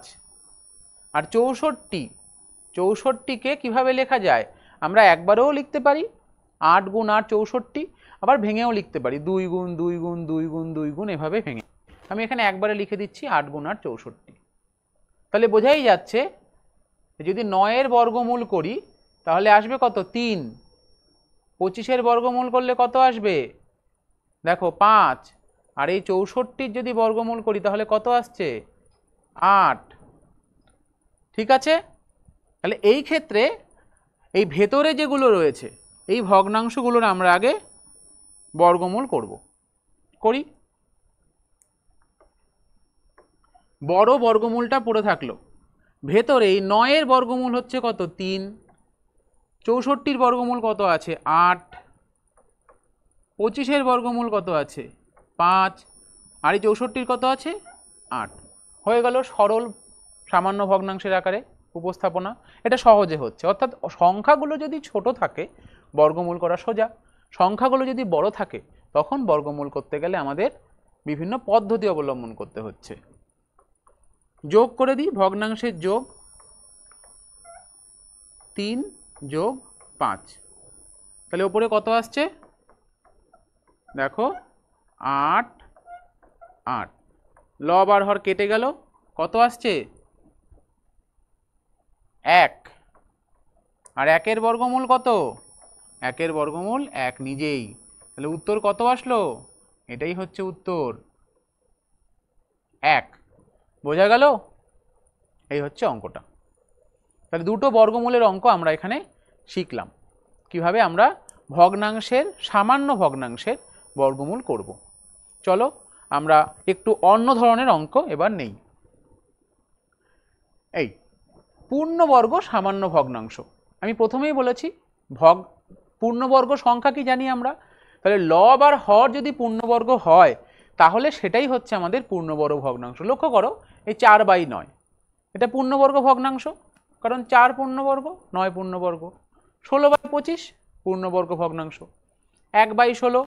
S1: আর 64কে কিভাবে লেখা যায়? আমরা একবারেও লিখতে পারি 8 গুণ 8 64, আবার ভেঙেও লিখতে পারি 2 গুণ 2 গুণ 2 গুণ 2 গুণ, এভাবে ভেঙে। আমি এখানে একবারে লিখে দিচ্ছি 8 গুণ 8 64। তাহলে বোঝাই যাচ্ছে যদি 9-এর বর্গমূল করি তাহলে আসবে কত? 3। 25-এর বর্গমূল করলে কত আসবে? দেখো 5। আর এই 64-র যদি বর্গমূল করি তাহলে কত আসছে? 8। ঠিক আছে? তাহলে এই ক্ষেত্রে এই ভেতরে যেগুলো রয়েছে এই ভগ্নাংশগুলোর আমরা আগে বর্গমূল করি। বড় বর্গমূলটা পড়ে থাকলো। ভেতরে এই 9-এর বর্গমূল হচ্ছে কত? 3। 64-র বর্গমূল কত আছে? 8। 25-এর বর্গমূল কত আছে? 5। আর এই 64-র কত আছে? 8। হয়ে গেল সরল সামান্য ভগ্নাংশের আকারে উপস্থাপনা। এটা সহজে হচ্ছে, অর্থাৎ সংখ্যাগুলো যদি ছোট থাকে বর্গমূল করা সোজা, সংখ্যাগুলো যদি বড় থাকে তখন বর্গমূল করতে গেলে আমাদের বিভিন্ন পদ্ধতি অবলম্বন করতে হচ্ছে। যোগ করে দিই, ভগ্নাংশের যোগ 3 যোগ 5। তাহলে উপরে কত আসছে দেখো 8 8। লব আর হর কেটে গেল, কত আসছে? 1। আর 1-এর বর্গমূল কত? 1-এর বর্গমূল 1 নিজেই। তাহলে উত্তর কত আসলো? এটাই হচ্ছে উত্তর, 1। বোঝা গেল? এই হচ্ছে অঙ্কটা। তাহলে দুটো বর্গমূলের অঙ্ক আমরা এখানে শিখলাম, কিভাবে আমরা ভগ্নাংশের সামান্য ভগ্নাংশের বর্গমূল করব। চলো আমরা একটু অন্য ধরনের অঙ্ক এবার নেই। এই পূর্ণবর্গ সামান্য ভগ্নাংশ, আমি প্রথমেই বলেছি পূর্ণবর্গ সংখ্যা কি জানি আমরা, তাহলে লব আর হর যদি পূর্ণবর্গ হয় তাহলে সেটাই হচ্ছে আমাদের পূর্ণবর্গ ভগ্নাংশ। লক্ষ্য করো এই 4/9 এটা পূর্ণবর্গ ভগ্নাংশ, কারণ 4 পূর্ণবর্গ 9 পূর্ণবর্গ। 16/25 পূর্ণবর্গ ভগ্নাংশ। 1/16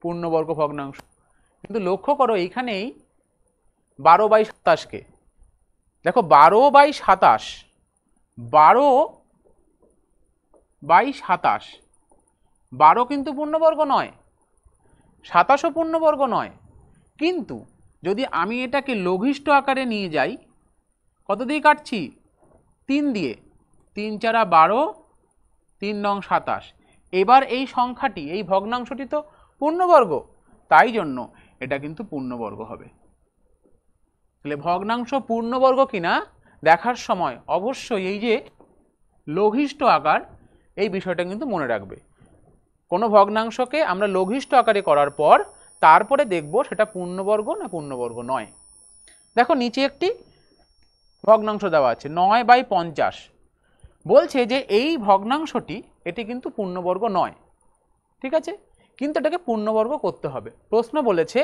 S1: পূর্ণবর্গ ভগ্নাংশ। কিন্তু লক্ষ্য করো এইখানেই 12/27কে দেখো, 12/27 12/27 12 কিন্তু পূর্ণবর্গ নয়, 27ও পূর্ণবর্গ নয়। কিন্তু যদি আমি এটাকে লঘিষ্ঠ আকারে নিয়ে যাই, কত দিয়ে কাটছি? 3 দিয়ে, 3 × 4 = 12, 3 × 9 = 27। এবার এই সংখ্যাটি, এই ভগ্নাংশটি তো পূর্ণবর্গ, তাই জন্য এটা কিন্তু পূর্ণবর্গ হবে। তাহলে ভগ্নাংশ পূর্ণবর্গ কিনা দেখার সময় অবশ্যই এই যে লঘিষ্ঠ আকার, এই বিষয়টা কিন্তু মনে রাখবে। কোনো ভগ্নাংশকে আমরা লঘিষ্ঠ আকারে করার পর তারপরে দেখব সেটা পূর্ণবর্গ না পূর্ণবর্গ নয়। দেখো নিচে একটি ভগ্নাংশ দেওয়া আছে 9/50, বলছে যে এই ভগ্নাংশটি এটি কিন্তু পূর্ণবর্গ নয়, ঠিক আছে, কিন্তু এটাকে পূর্ণবর্গ করতে হবে। প্রশ্ন বলেছে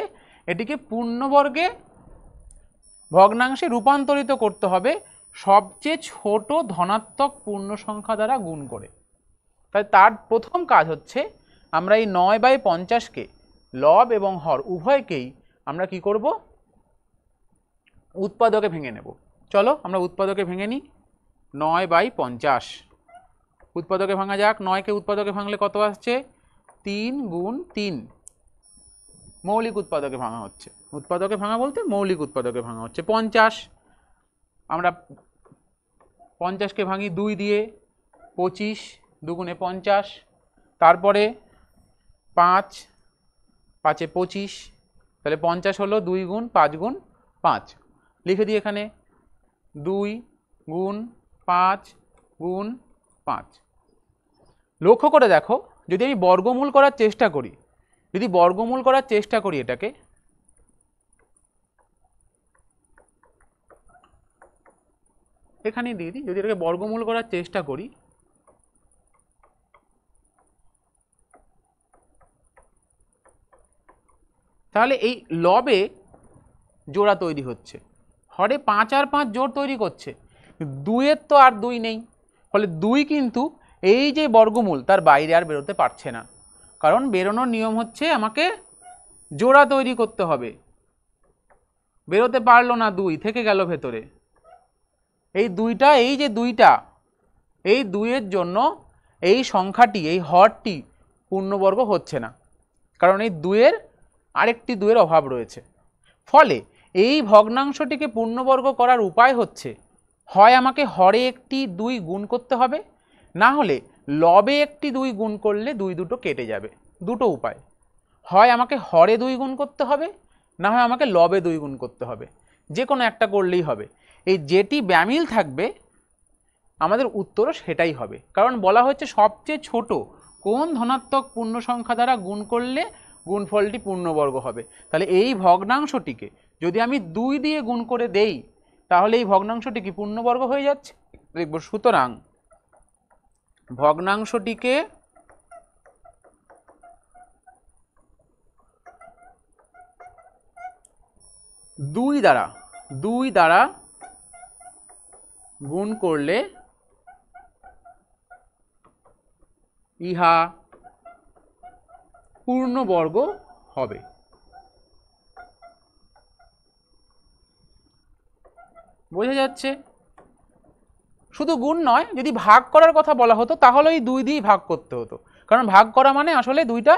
S1: এটিকে পূর্ণবর্গে ভগ্নাংশে রূপান্তরিত করতে হবে সবচেয়ে ছোট ধনাত্মক পূর্ণ সংখ্যা দ্বারা গুণ করে। তাই তার প্রথম কাজ হচ্ছে আমরা এই 9/50কে লব এবং হর উভয়কেই আমরা কি করব? উৎপাদকে ভেঙে নেব। চলো আমরা উৎপাদকে ভেঙে নিই। 9/50 উৎপাদকে ভাঙা যাক। 9কে উৎপাদকে ভাঙলে কত আসছে? 3 × 3। মৌলিক উৎপাদকে ভাঙা হচ্ছে, উৎপাদকে ভাঙা বলতে মৌলিক উৎপাদকে ভাঙা হচ্ছে 50। আমরা 50কে ভাঙি 2 দিয়ে, 25, 2 × 50, তারপরে 5, 5 × 25, তাহলে 50 হলো 2 × 5 × 5। লিখে দিই এখানে 2 × 5 × 5। লক্ষ্য করে দেখো, যদি আমি বর্গমূল করার চেষ্টা করি, এটাকে এখানে দিয়ে দিই, যদি এটাকে বর্গমূল করার চেষ্টা করি, তাহলে এই লবে জোড়া তৈরি হচ্ছে, হরে 5 আর 5 জোড় তৈরি করছে, 2-এর তো আর 2 নেই, ফলে 2 কিন্তু এই যে বর্গমূল তার বাইরে আর বেরোতে পারছে না, কারণ বেরোনোর নিয়ম হচ্ছে আমাকে জোড়া তৈরি করতে হবে। বেরোতে পারলো না, 2 থেকে গেল ভেতরে। এই 2টা, এই যে 2টা, এই 2-এর জন্য এই সংখ্যাটি, এই হরটি পূর্ণবর্গ হচ্ছে না, কারণ এই 2-এর আরেকটি 2-এর অভাব রয়েছে। ফলে এই ভগ্নাংশটিকে পূর্ণবর্গ করার উপায় হচ্ছে, হয় আমাকে হরে একটি 2 গুণ করতে হবে, না হলে লবে একটি 2 গুণ করলে 2 দুটো কেটে যাবে। দুটো উপায়, হয় আমাকে হরে 2 গুণ করতে হবে, না হয় আমাকে লবে 2 গুণ করতে হবে, যে কোনো একটা করলেই হবে। এই যেটি ব্যামিল থাকবে আমাদের উত্তরও সেটাই হবে, কারণ বলা হচ্ছে সবচেয়ে ছোট কোন ধনাত্মক পূর্ণ সংখ্যা দ্বারা গুণ করলে গুণফলটি পূর্ণবর্গ হবে। তাহলে এই ভগ্নাংশটিকে যদি আমি 2 দিয়ে গুণ করে দেই তাহলে এই ভগ্নাংশটি কি পূর্ণবর্গ হয়ে যাচ্ছে? দেখব, সুতরাং ভগ্নাংশটিকে দুই দ্বারা গুণ করলে ইহা পূর্ণবর্গ হবে। বোঝা যাচ্ছে? শুধু গুণ নয়, যদি ভাগ করার কথা বলা হতো তাহলে এই 2 দিয়েই ভাগ করতে হতো, কারণ ভাগ করা মানে আসলে 2টা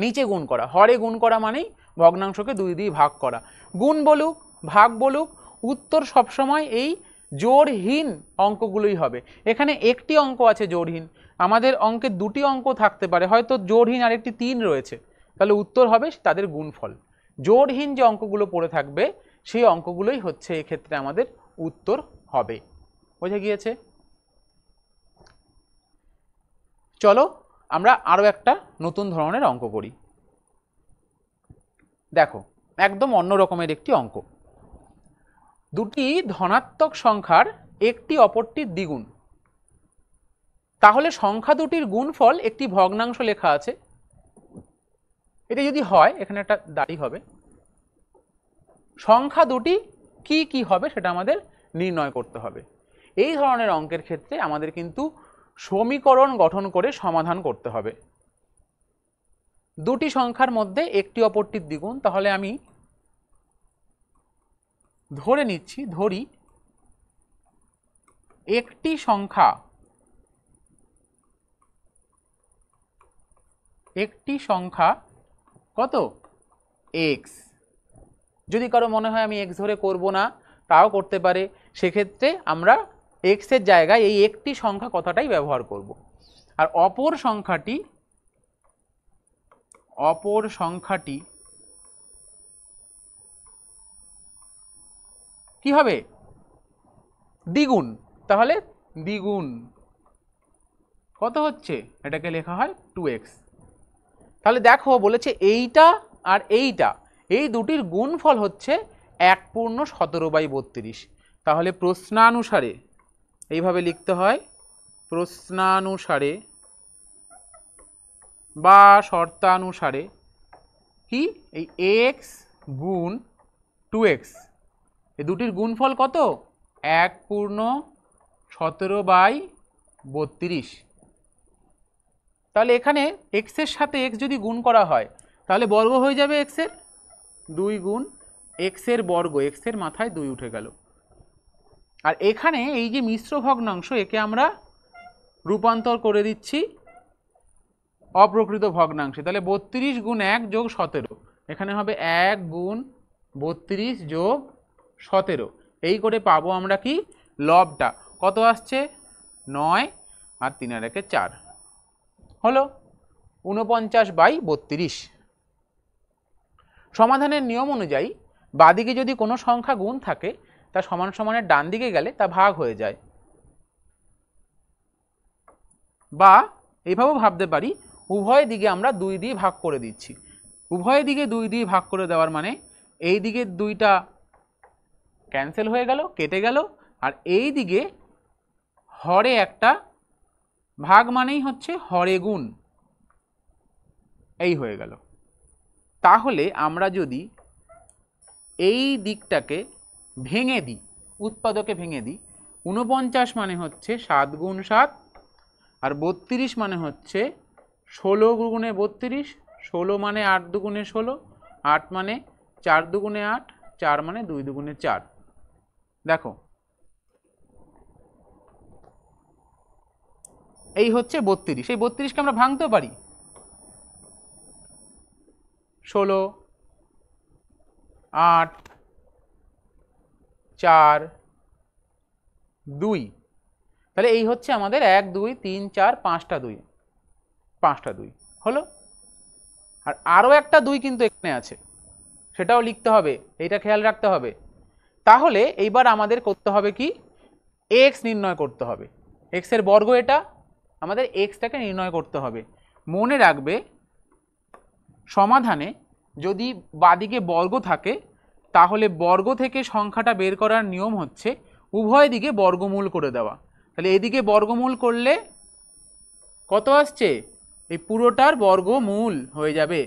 S1: নিচে গুণ করা, হরে গুণ করা মানেই ভগ্নাংশকে 2 দিয়ে ভাগ করা। গুণ বলুক ভাগ বলুক, উত্তর সবসময় এই জোড়হীন অঙ্কগুলোই হবে। এখানে একটি অঙ্ক আছে জোড়হীন, আমাদের অঙ্কে 2টি অঙ্ক থাকতে পারে, হয়তো জোড়হীন আর একটি 3 রয়েছে, তাহলে উত্তর হবে তাদের গুণফল। জোড়হীন যে অঙ্কগুলো পড়ে থাকবে সেই অঙ্কগুলোই হচ্ছে এক্ষেত্রে আমাদের উত্তর হবে। বোঝা গিয়েছে? চলো আমরা আরও একটা নতুন ধরনের অঙ্ক করি। দেখো একদম অন্য রকমের একটি অঙ্ক। দুটি ধনাত্মক সংখ্যার একটি অপরটির দ্বিগুণ, তাহলে সংখ্যা দুটির গুণফল একটি ভগ্নাংশ লেখা আছে। এটা যদি হয়, এখানে একটা দাড়ি হবে, সংখ্যা দুটি কি কি হবে সেটা আমাদের নির্ণয় করতে হবে। এই ধরনের অঙ্কের ক্ষেত্রে আমাদের কিন্তু সমীকরণ গঠন করে সমাধান করতে হবে। দুটি সংখ্যার মধ্যে একটি অপরটির দ্বিগুণ, তাহলে আমি ধরে নিচ্ছি, ধরি একটি সংখ্যা কত x। যদি কারো মনে হয় আমি x ধরে করব না, তাও করতে পারে, সেক্ষেত্রে আমরা x এর জায়গায় এই একটি সংখ্যা কথাটাই ব্যবহার করব। আর অপর সংখ্যাটি কি হবে? দ্বিগুণ। তাহলে দ্বিগুণ কত হচ্ছে? এটাকে লেখা হয় 2x। তাহলে দেখো বলেছে এইটা আর এইটা, এই দুটির গুণফল হচ্ছে 1/17/32। তাহলে প্রশ্নানুসারে এইভাবে লিখতে হয়, প্রশ্নানুসারে বা শর্তানুসারে কি এই x গুণ 2x, এই দুটির গুণফল কত? 1/17/32। তাহলে এখানে x এর সাথে x যদি গুণ করা হয় তাহলে বর্গ হয়ে যাবে x এর, 2 গুণ x এর বর্গ, x এর মাথায় 2 উঠে গেল। আর এখানে এই যে মিশ্র ভগ্নাংশ, একে আমরা রূপান্তর করে দিচ্ছি অপ্রকৃত ভগ্নাংশে। তাহলে 32 গুণ 1 যোগ 17, এখানে হবে 1 গুণ 32 যোগ 17। এই করে পাবো আমরা কি লবটা কত আসছে? 9 আর 3 আর 1 4 হলো 49/32। সমাধানের নিয়ম অনুযায়ী বাদিকে যদি কোনো সংখ্যা গুণ থাকে, তা সমান সমানের ডান দিকে গেলে তা ভাগ হয়ে যায়। বা এইভাবেও ভাবতে পারি, উভয় দিকে আমরা 2 দিয়ে ভাগ করে দিচ্ছি। উভয় দিকে 2 দিয়ে ভাগ করে দেওয়ার মানে এই দিকে 2টা ক্যান্সেল হয়ে গেল, কেটে গেল, আর এই দিকে হরে একটা ভাগ মানেই হচ্ছে হরে গুণ, এই হয়ে গেল। তাহলে আমরা যদি এই দিকটাকে ভেঙে দিই, উৎপাদকে ভেঙে দিই, 49 মানে হচ্ছে 7 গুণ 7, আর 32 মানে হচ্ছে 16 গুণে 32, 16 মানে 8 দুগুণে 16, 8 মানে 4 দুগুণে 8, 4 মানে 2 দুগুণে 4। দেখো এই হচ্ছে 32। এই 32কে আমরা ভাঙতেও পারি, 16, 8, 4, 2। তাহলে এই হচ্ছে আমাদের 1 2 3 4 5টা 2, 5টা 2 হলো। আর আরও একটা 2 কিন্তু এখানে আছে, সেটাও লিখতে হবে, এইটা খেয়াল রাখতে হবে। তাহলে এইবার আমাদের করতে হবে কি, x নির্ণয় করতে হবে। x এর বর্গ এটা, আমাদের xটাকে নির্ণয় করতে হবে। মনে রাখবে সমাধানে যদি বাদিকে বর্গ থাকে, তাহলে বর্গ থেকে সংখ্যাটা বের করার নিয়ম হচ্ছে উভয় দিকে বর্গমূল করে দেওয়া। তাহলে এদিকে বর্গমূল করলে কত আসছে? এই পুরোটার বর্গমূল হয়ে যাবে।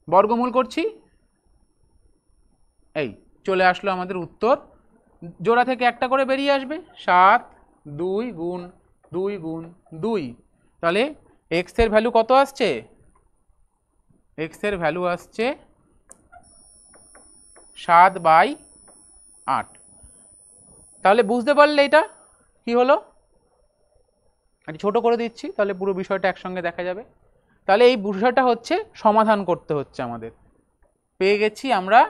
S1: বর্গমূল করছি, এই চলে আসলো আমাদের উত্তর। জোড়া থেকে একটা করে বেরিয়ে আসবে, 7 2 গুণ 2 গুণ 2। তাহলে x এর ভ্যালু কত আসছে? x এর ভ্যালু আসছে 7/8। তাহলে বুঝতে পারলে এটা কি হলো? একটু ছোট করে দিচ্ছি, তাহলে পুরো বিষয়টা একসঙ্গে দেখা যাবে। তাহলে এই বিষয়টা হচ্ছে সমাধান করতে হচ্ছে আমাদের। পেয়ে গেছি আমরা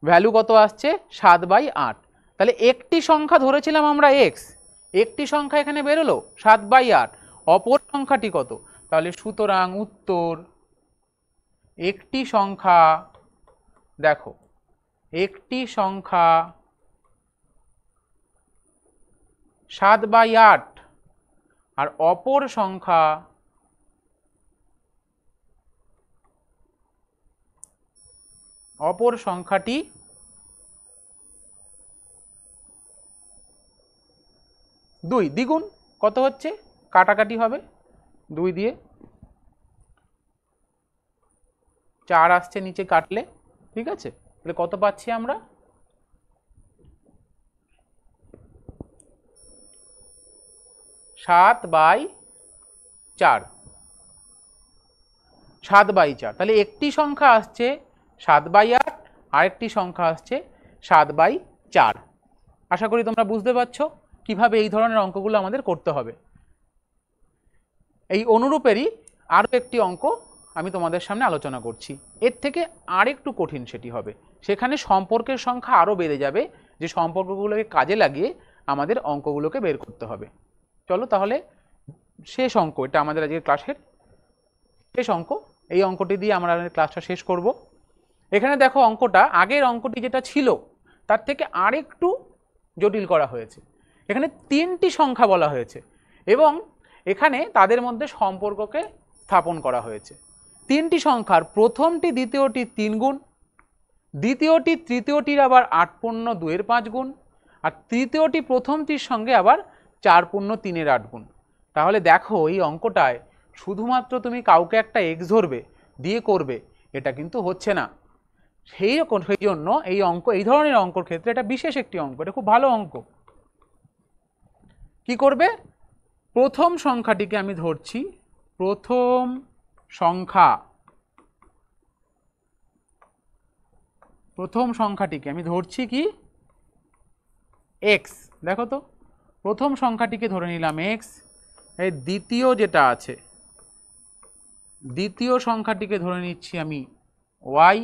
S1: ভ্যালু কত আসছে? 7/8। তাহলে একটি সংখ্যা ধরেছিলাম আমরা x, একটি সংখ্যা এখানে বেরোলো 7/8, অপর সংখ্যাটি কত? তাহলে সুতরাং উত্তর একটি সংখ্যা, দেখো একটি সংখ্যা 7/8 আর অপর সংখ্যা অপর সংখ্যাটি দুই দ্বিগুণ, কত হচ্ছে, কাটাকাটি হবে, 2 দিয়ে 4 আসছে নিচে কাটলে, ঠিক আছে, তাহলে কত পাচ্ছি আমরা, 7/4, 7/4, তাহলে একটি সংখ্যা আসছে 7/8, আরেকটি সংখ্যা আসছে 7/4। আশা করি তোমরা বুঝতে পারছো কিভাবে এই ধরনের অঙ্কগুলো আমাদের করতে হবে। এই অনুরূপেরই আরও একটি অঙ্ক আমি তোমাদের সামনে আলোচনা করছি, এর থেকে আরেকটু কঠিন সেটি হবে, সেখানে সম্পর্কের সংখ্যা আরও বেড়ে যাবে, যে সম্পর্কগুলোকে কাজে লাগিয়ে আমাদের অঙ্কগুলোকে বের করতে হবে। চলো তাহলে শেষ অঙ্ক, এটা আমাদের আজকের ক্লাসের শেষ অঙ্ক, এই অঙ্কটি দিয়ে আমরা ক্লাসটা শেষ করব। এখানে দেখো অঙ্কটা, আগের অঙ্কটি যেটা ছিল তার থেকে আরেকটু জটিল করা হয়েছে। এখানে 3টি সংখ্যা বলা হয়েছে এবং এখানে তাদের মধ্যে সম্পর্ককে স্থাপন করা হয়েছে। 3টি সংখ্যার প্রথমটি দ্বিতীয়টি 3 গুণ, দ্বিতীয়টি তৃতীয়টির আবার 8/2 গুণ, আর তৃতীয়টি প্রথমটির সঙ্গে আবার 4/3 গুণ। তাহলে দেখো এই অঙ্কটায় শুধুমাত্র তুমি কাউকে একটা এক্স ধরবে দিয়ে করবে, এটা কিন্তু হচ্ছে না। সেই জন্য এই অঙ্ক, এই ধরনের অঙ্কর ক্ষেত্রে এটা বিশেষ একটি অঙ্ক, এটা খুব ভালো অঙ্ক। কি করবে, প্রথম সংখ্যাটিকে আমি ধরছি, প্রথম সংখ্যাটিকে আমি ধরছি কি, এক্স। দেখো তো, প্রথম সংখ্যাটিকে ধরে নিলাম এক্স, এই দ্বিতীয় যেটা আছে, দ্বিতীয় সংখ্যাটিকে ধরে নিচ্ছি আমি ওয়াই,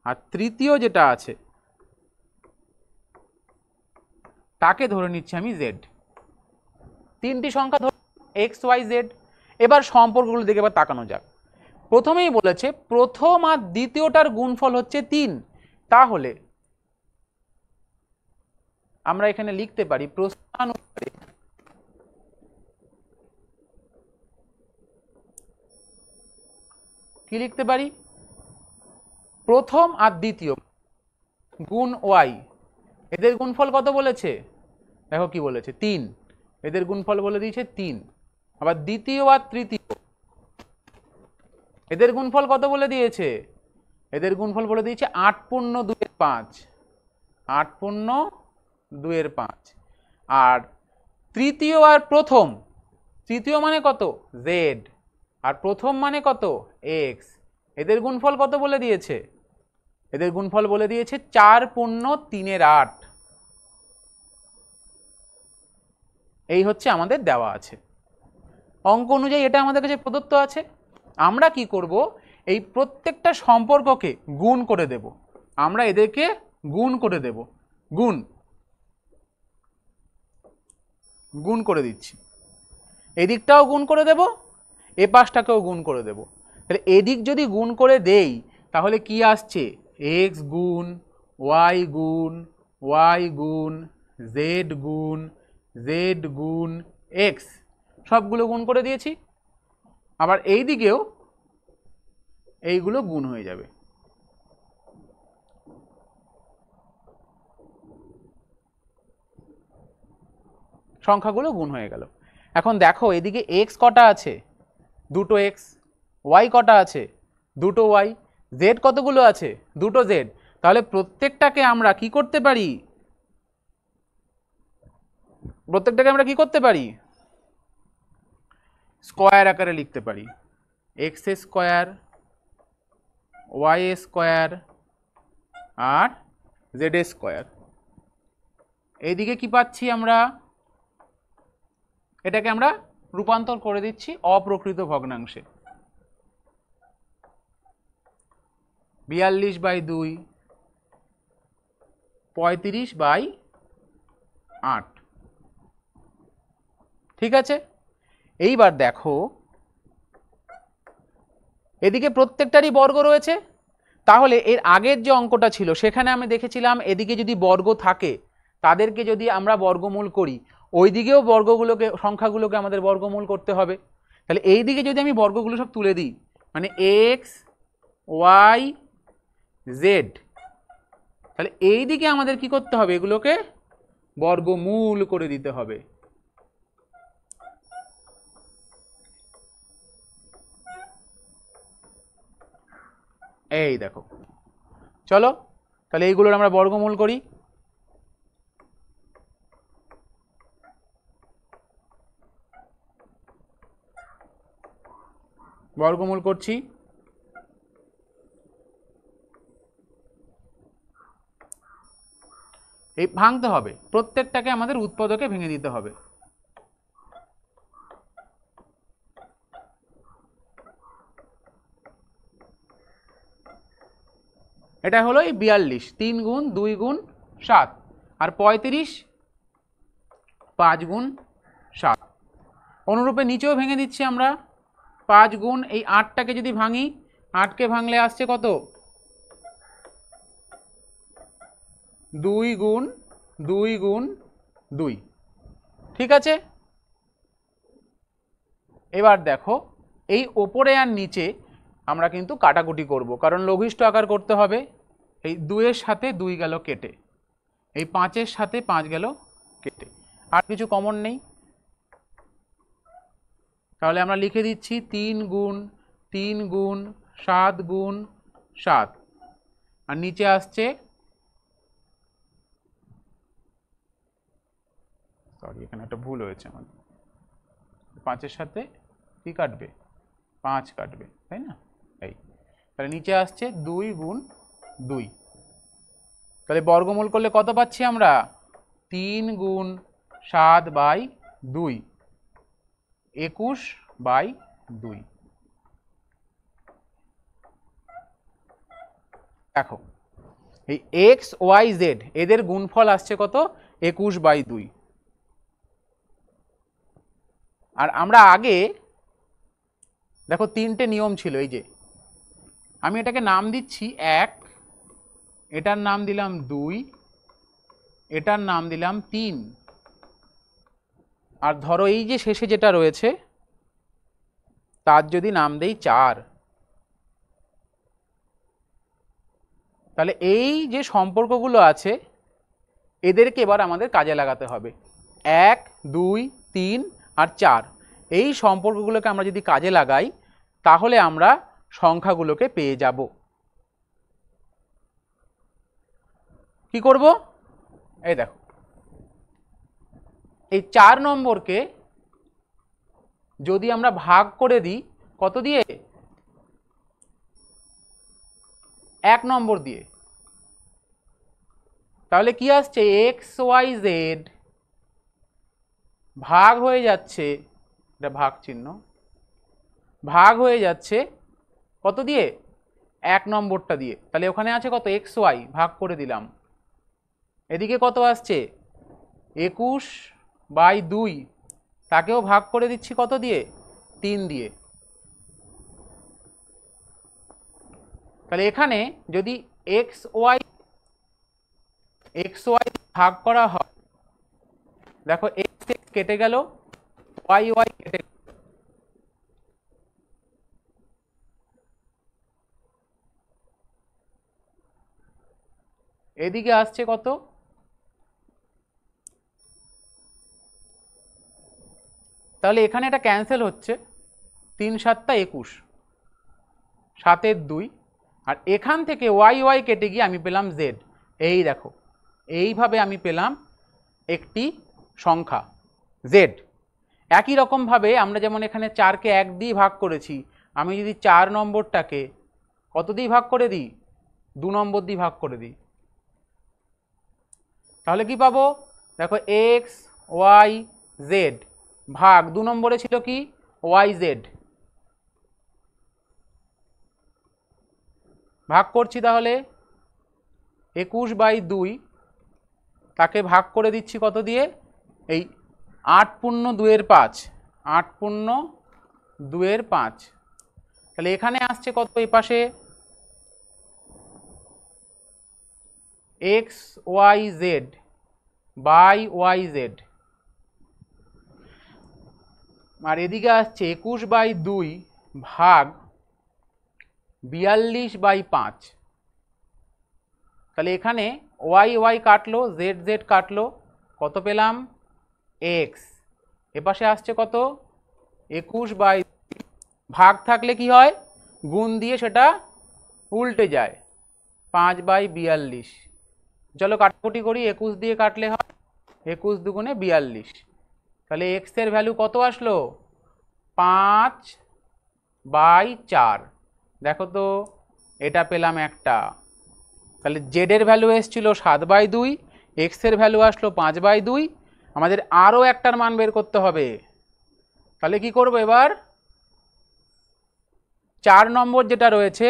S1: আর তৃতীয় যেটা আছে তাকে ধরে নিচ্ছি আমি জেড। 3টি সংখ্যা ধর এক্স ওয়াই জেড। এবার সম্পর্কগুলো দেখে এবার তাকানো যাক। প্রথমেই বলেছে প্রথম আর দ্বিতীয়টার গুণফল হচ্ছে 3, তাহলে আমরা এখানে লিখতে পারি প্রস্থানুসারে কি লিখতে পারি, প্রথম আর দ্বিতীয় গুণ ওয়াই, এদের গুণফল কত বলেছে, দেখো কি বলেছে 3, এদের গুণফল বলে দিয়েছে 3। আবার দ্বিতীয় আর তৃতীয়, এদের গুণফল কত বলে দিয়েছে, এদের গুণফল বলে দিয়েছে 8/2, 8/2। আর তৃতীয় আর প্রথম, তৃতীয় মানে কত জেড, আর প্রথম মানে কত এক্স, এদের গুণফল কত বলে দিয়েছে, এদের গুণফল বলে দিয়েছে 4/3। এই হচ্ছে আমাদের দেওয়া আছে অঙ্ক অনুযায়ী, এটা আমাদের কাছে প্রদত্ত আছে। আমরা কি করব, এই প্রত্যেকটা সম্পর্ককে গুণ করে দেব, আমরা এদেরকে গুণ করে দেব, গুণ করে দিচ্ছি, এদিকটাও গুণ করে দেব, এ পাশটাকেও গুণ করে দেব। তাহলে এদিক যদি গুণ করে দেই তাহলে কি আসছে, এক্স গুণ ওয়াই গুণ ওয়াই গুণ জেড গুণ জেড গুণ এক্স, সবগুলো গুণ করে দিয়েছি। আবার এই দিকেও এইগুলো গুণ হয়ে যাবে। সংখ্যাগুলো গুণ হয়ে গেল। এখন দেখো এদিকে এক্স কটা আছে, 2টো এক্স, ওয়াই কটা আছে, 2টো ওয়াই, জেড কতগুলো আছে, 2টো জেড। তাহলে প্রত্যেকটাকে আমরা কি করতে পারি, স্কোয়ার আকারে লিখতে পারি, এক্স স্কোয়ার ওয়াই স্কোয়ার আর জেড স্কোয়ার। এইদিকে কি পাচ্ছি আমরা, এটাকে আমরা রূপান্তর করে দিচ্ছি অপ্রকৃত ভগ্নাংশে, 42/2 35/8। ঠিক আছে, এইবার দেখো এদিকে প্রত্যেকটারই বর্গ রয়েছে, তাহলে এর আগের যে অঙ্কটা ছিল সেখানে আমি দেখেছিলাম এদিকে যদি বর্গ থাকে তাদেরকে যদি আমরা বর্গমূল করি, ওই দিকেও বর্গগুলোকে, সংখ্যাগুলোকে আমাদের বর্গমূল করতে হবে। তাহলে এই দিকে যদি আমি বর্গগুলো সব তুলে দিই, মানে এক্স ওয়াই জেড তাহলে এই দিকে আমাদের কি করতে হবে, এগুলোকে বর্গমূল করে দিতে হবে। এই দেখো, চলো তাহলে এইগুলোর আমরা বর্গমূল করি। বর্গমূল করছি। এই ভাঙতে হবে, প্রত্যেকটাকে আমাদের উৎপাদকে ভেঙে দিতে হবে। এটা হলো এই 42, 3 গুণ 2 গুণ 7, আর 35 5 গুণ 7। অনুরূপে নিচেও ভেঙে দিচ্ছি আমরা। 5 গুণ এই 8টাকে যদি ভাঙি, 8কে ভাঙলে আসছে কত, 2 গুণ 2 গুণ 2। ঠিক আছে, এবার দেখো এই ওপরে আর নিচে আমরা কিন্তু কাটাকুটি করব, কারণ লঘিষ্ঠ আকার করতে হবে। এই 2-এর সাথে 2 গেল কেটে, এই 5-এর সাথে 5 গেল কেটে, আর কিছু কমন নেই। তাহলে আমরা লিখে দিচ্ছি 3 গুণ 3 গুণ 7 গুণ 7, আর নিচে আসছে, সরি এখানে একটা ভুল হয়েছে আমাদের, 5-এর সাথে কি কাটবে, 5 কাটবে, তাই না? এই তাহলে নিচে আসছে 2 গুণ 2। তাহলে বর্গমূল করলে কত পাচ্ছি আমরা, 3 গুণ 7/2, 21/2। দেখো এই এক্স ওয়াই জেড এদের গুণফল আসছে কত, 21/2। আর আমরা আগে দেখো 3টে নিয়ম ছিল, এই যে আমি এটাকে নাম দিচ্ছি 1, এটার নাম দিলাম 2, এটার নাম দিলাম 3, আর ধরো এই যে শেষে যেটা রয়েছে তার যদি নাম দেই 4। তাহলে এই যে সম্পর্কগুলো আছে এদেরকে এবার আমাদের কাজে লাগাতে হবে। 1, 2, 3 আর 4 এই সম্পর্কগুলোকে আমরা যদি কাজে লাগাই তাহলে আমরা সংখ্যাগুলোকে পেয়ে যাব। কি করব, এই দেখো এই 4 নম্বরকে যদি আমরা ভাগ করে দিই কত দিয়ে, 1 নম্বর দিয়ে, তাহলে কি আসছে, এক্স ওয়াই জেড ভাগ হয়ে যাচ্ছে, এটা ভাগ চিহ্ন, ভাগ হয়ে যাচ্ছে কত দিয়ে, 1 নম্বরটা দিয়ে। তাহলে ওখানে আছে কত, এক্স ওয়াই, ভাগ করে দিলাম। এদিকে কত আসছে, 21/2, তাকেও ভাগ করে দিচ্ছি কত দিয়ে, 3 দিয়ে। তাহলে এখানে যদি এক্স ওয়াই ভাগ করা হয়, দেখো এক্স এক্স কেটে গেল, ওয়াই ওয়াই কেটে গেল, এদিকে আসছে কত, তাহলে এখানে এটা ক্যান্সেল হচ্ছে, 3 7 21, 7 2, আর এখান থেকে ওয়াই ওয়াই কেটে গিয়ে আমি পেলাম জেড। এই দেখো এইভাবে আমি পেলাম একটি সংখ্যা জেড। একই রকমভাবে আমরা যেমন এখানে 4কে 1 দিয়ে ভাগ করেছি, আমি যদি 4 নম্বরটাকে কত দিয়ে ভাগ করে দিই, 2 নম্বর দিয়ে ভাগ করে দিই, তাহলে কি পাবো, দেখো এক্স ওয়াই জেড ভাগ 2 নম্বরে ছিল কি, ওয়াই জেড, ভাগ করছি তাহলে 21/2, তাকে ভাগ করে দিচ্ছি কত দিয়ে, এই 8 পূর্ণ 2 5, 8 পূর্ণ 2 5, তাহলে এখানে আসছে কত, এই পাশে X Y Z by Y Z, আর এদিকে আসছে 21/2 ভাগ 42/5, তাহলে এখানে ওয়াই ওয়াই কাটলো, জেড জেড কাটলো, কত পেলাম এক্স। এপাশে আসছে কত 21/, ভাগ থাকলে কি হয় গুণ দিয়ে সেটা উল্টে যায় 5/42। চলো কাটাকুটি করি, 21 দিয়ে কাটলে হয় 21 দুগুণে 42। তাহলে এক্স এর ভ্যালু কত আসলো 5/4। দেখো তো এটা পেলাম একটা। তাহলে জেড এর ভ্যালু এসেছিল 7/2, এক্স এর ভ্যালু আসলো 5/2। আমাদের আরও একটার মান বের করতে হবে। তাহলে কি করব এবার 4 নম্বর যেটা রয়েছে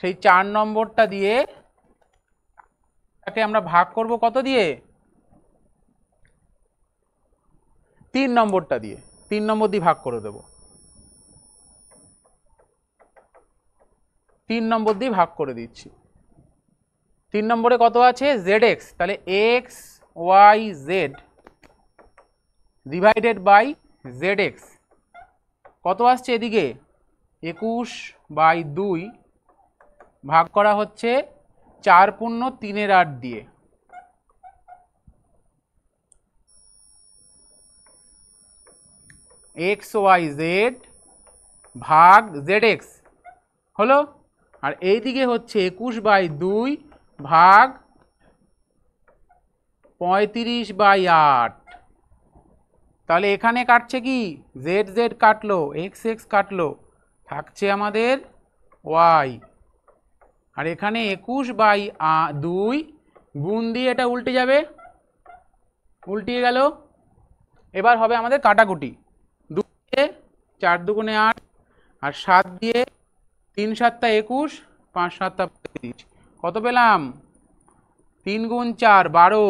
S1: সেই 4 নম্বরটা দিয়ে তাকে আমরা ভাগ করব কত দিয়ে 3 নম্বরটা দিয়ে, 3 নম্বর দিয়ে ভাগ করে দেব, 3 নম্বর দিয়ে ভাগ করে দিচ্ছি। 3 নম্বরে কত আছে জেড এক্স, তাহলে X Y Z divided by Z X কত আসছে এদিকে 21/2 ভাগ করা হচ্ছে 4×3 দিয়ে। এক্স ওয়াই জেড ভাগ জেড এক্স হলো, আর এইদিকে হচ্ছে 21/2 ভাগ 35/8। তাহলে এখানে কাটছে কি জেড জেড কাটলো, এক্স এক্স কাটলো, থাকছে আমাদের ওয়াই। আর এখানে 21/2 গুণ দিয়ে এটা উল্টে যাবে, উল্টিয়ে গেল। এবার হবে আমাদের কাটাকুটি, 2 দিয়ে 4 দুগুণে 8, আর 7 দিয়ে 3 7 21, 5 7 35, কত পেলাম 3 গুণ 4 12,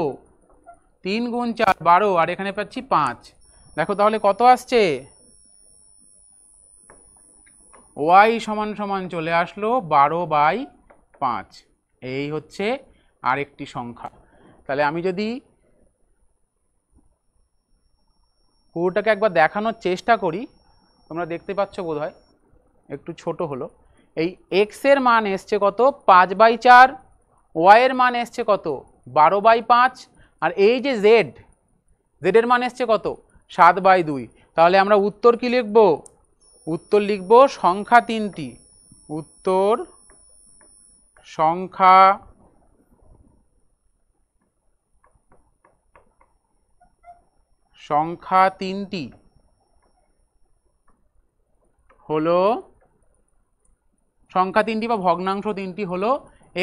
S1: 3 গুণ 4 12, আর এখানে পাচ্ছি 5। দেখো তাহলে কত আসছে ওয়াই সমান সমান চলে আসলো 12/5। এই হচ্ছে আরেকটি সংখ্যা। তাহলে আমি যদি পুরোটাকে একবার দেখানোর চেষ্টা করি, তোমরা দেখতে পাচ্ছ বোধহয় একটু ছোট হলো। এই এক্স এর মান এসছে কত 5/4, ওয়াই এর মান এসছে কত 12/5, আর এই যে জেড, জেড এর মান এসছে কত 7/2। তাহলে আমরা উত্তর কি লিখব, উত্তর লিখব সংখ্যা 3টি, উত্তর সংখ্যা 3টি হলো, সংখ্যা 3টি বা ভগ্নাংশ 3টি হলো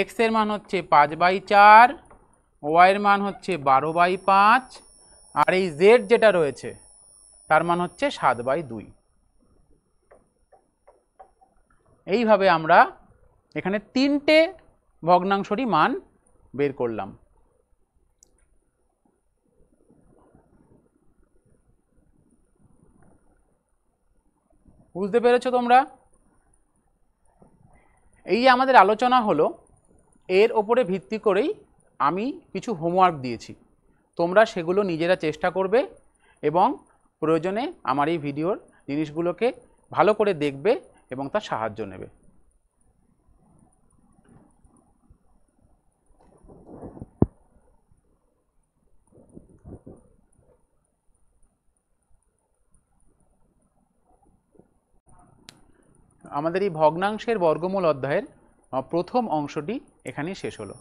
S1: এক্স এর মান হচ্ছে 5/4, ওয়াই এর মান হচ্ছে 12/5, আর এই জেড যেটা রয়েছে তার মান হচ্ছে 7/2। এইভাবে আমরা এখানে 3টে ভগ্নাংশরই মান বের করলাম। বুঝতে পেরেছো তোমরা? এই যে আমাদের আলোচনা হলো, এর ওপরে ভিত্তি করেই আমি কিছু হোমওয়ার্ক দিয়েছি, তোমরা সেগুলো নিজেরা চেষ্টা করবে এবং প্রয়োজনে আমার এই ভিডিওর জিনিসগুলোকে ভালো করে দেখবে এবং তার সাহায্য নেবে। আমাদের এই ভগ্নাংশের বর্গমূল অধ্যায়ের প্রথম অংশটি এখানেই শেষ হলো।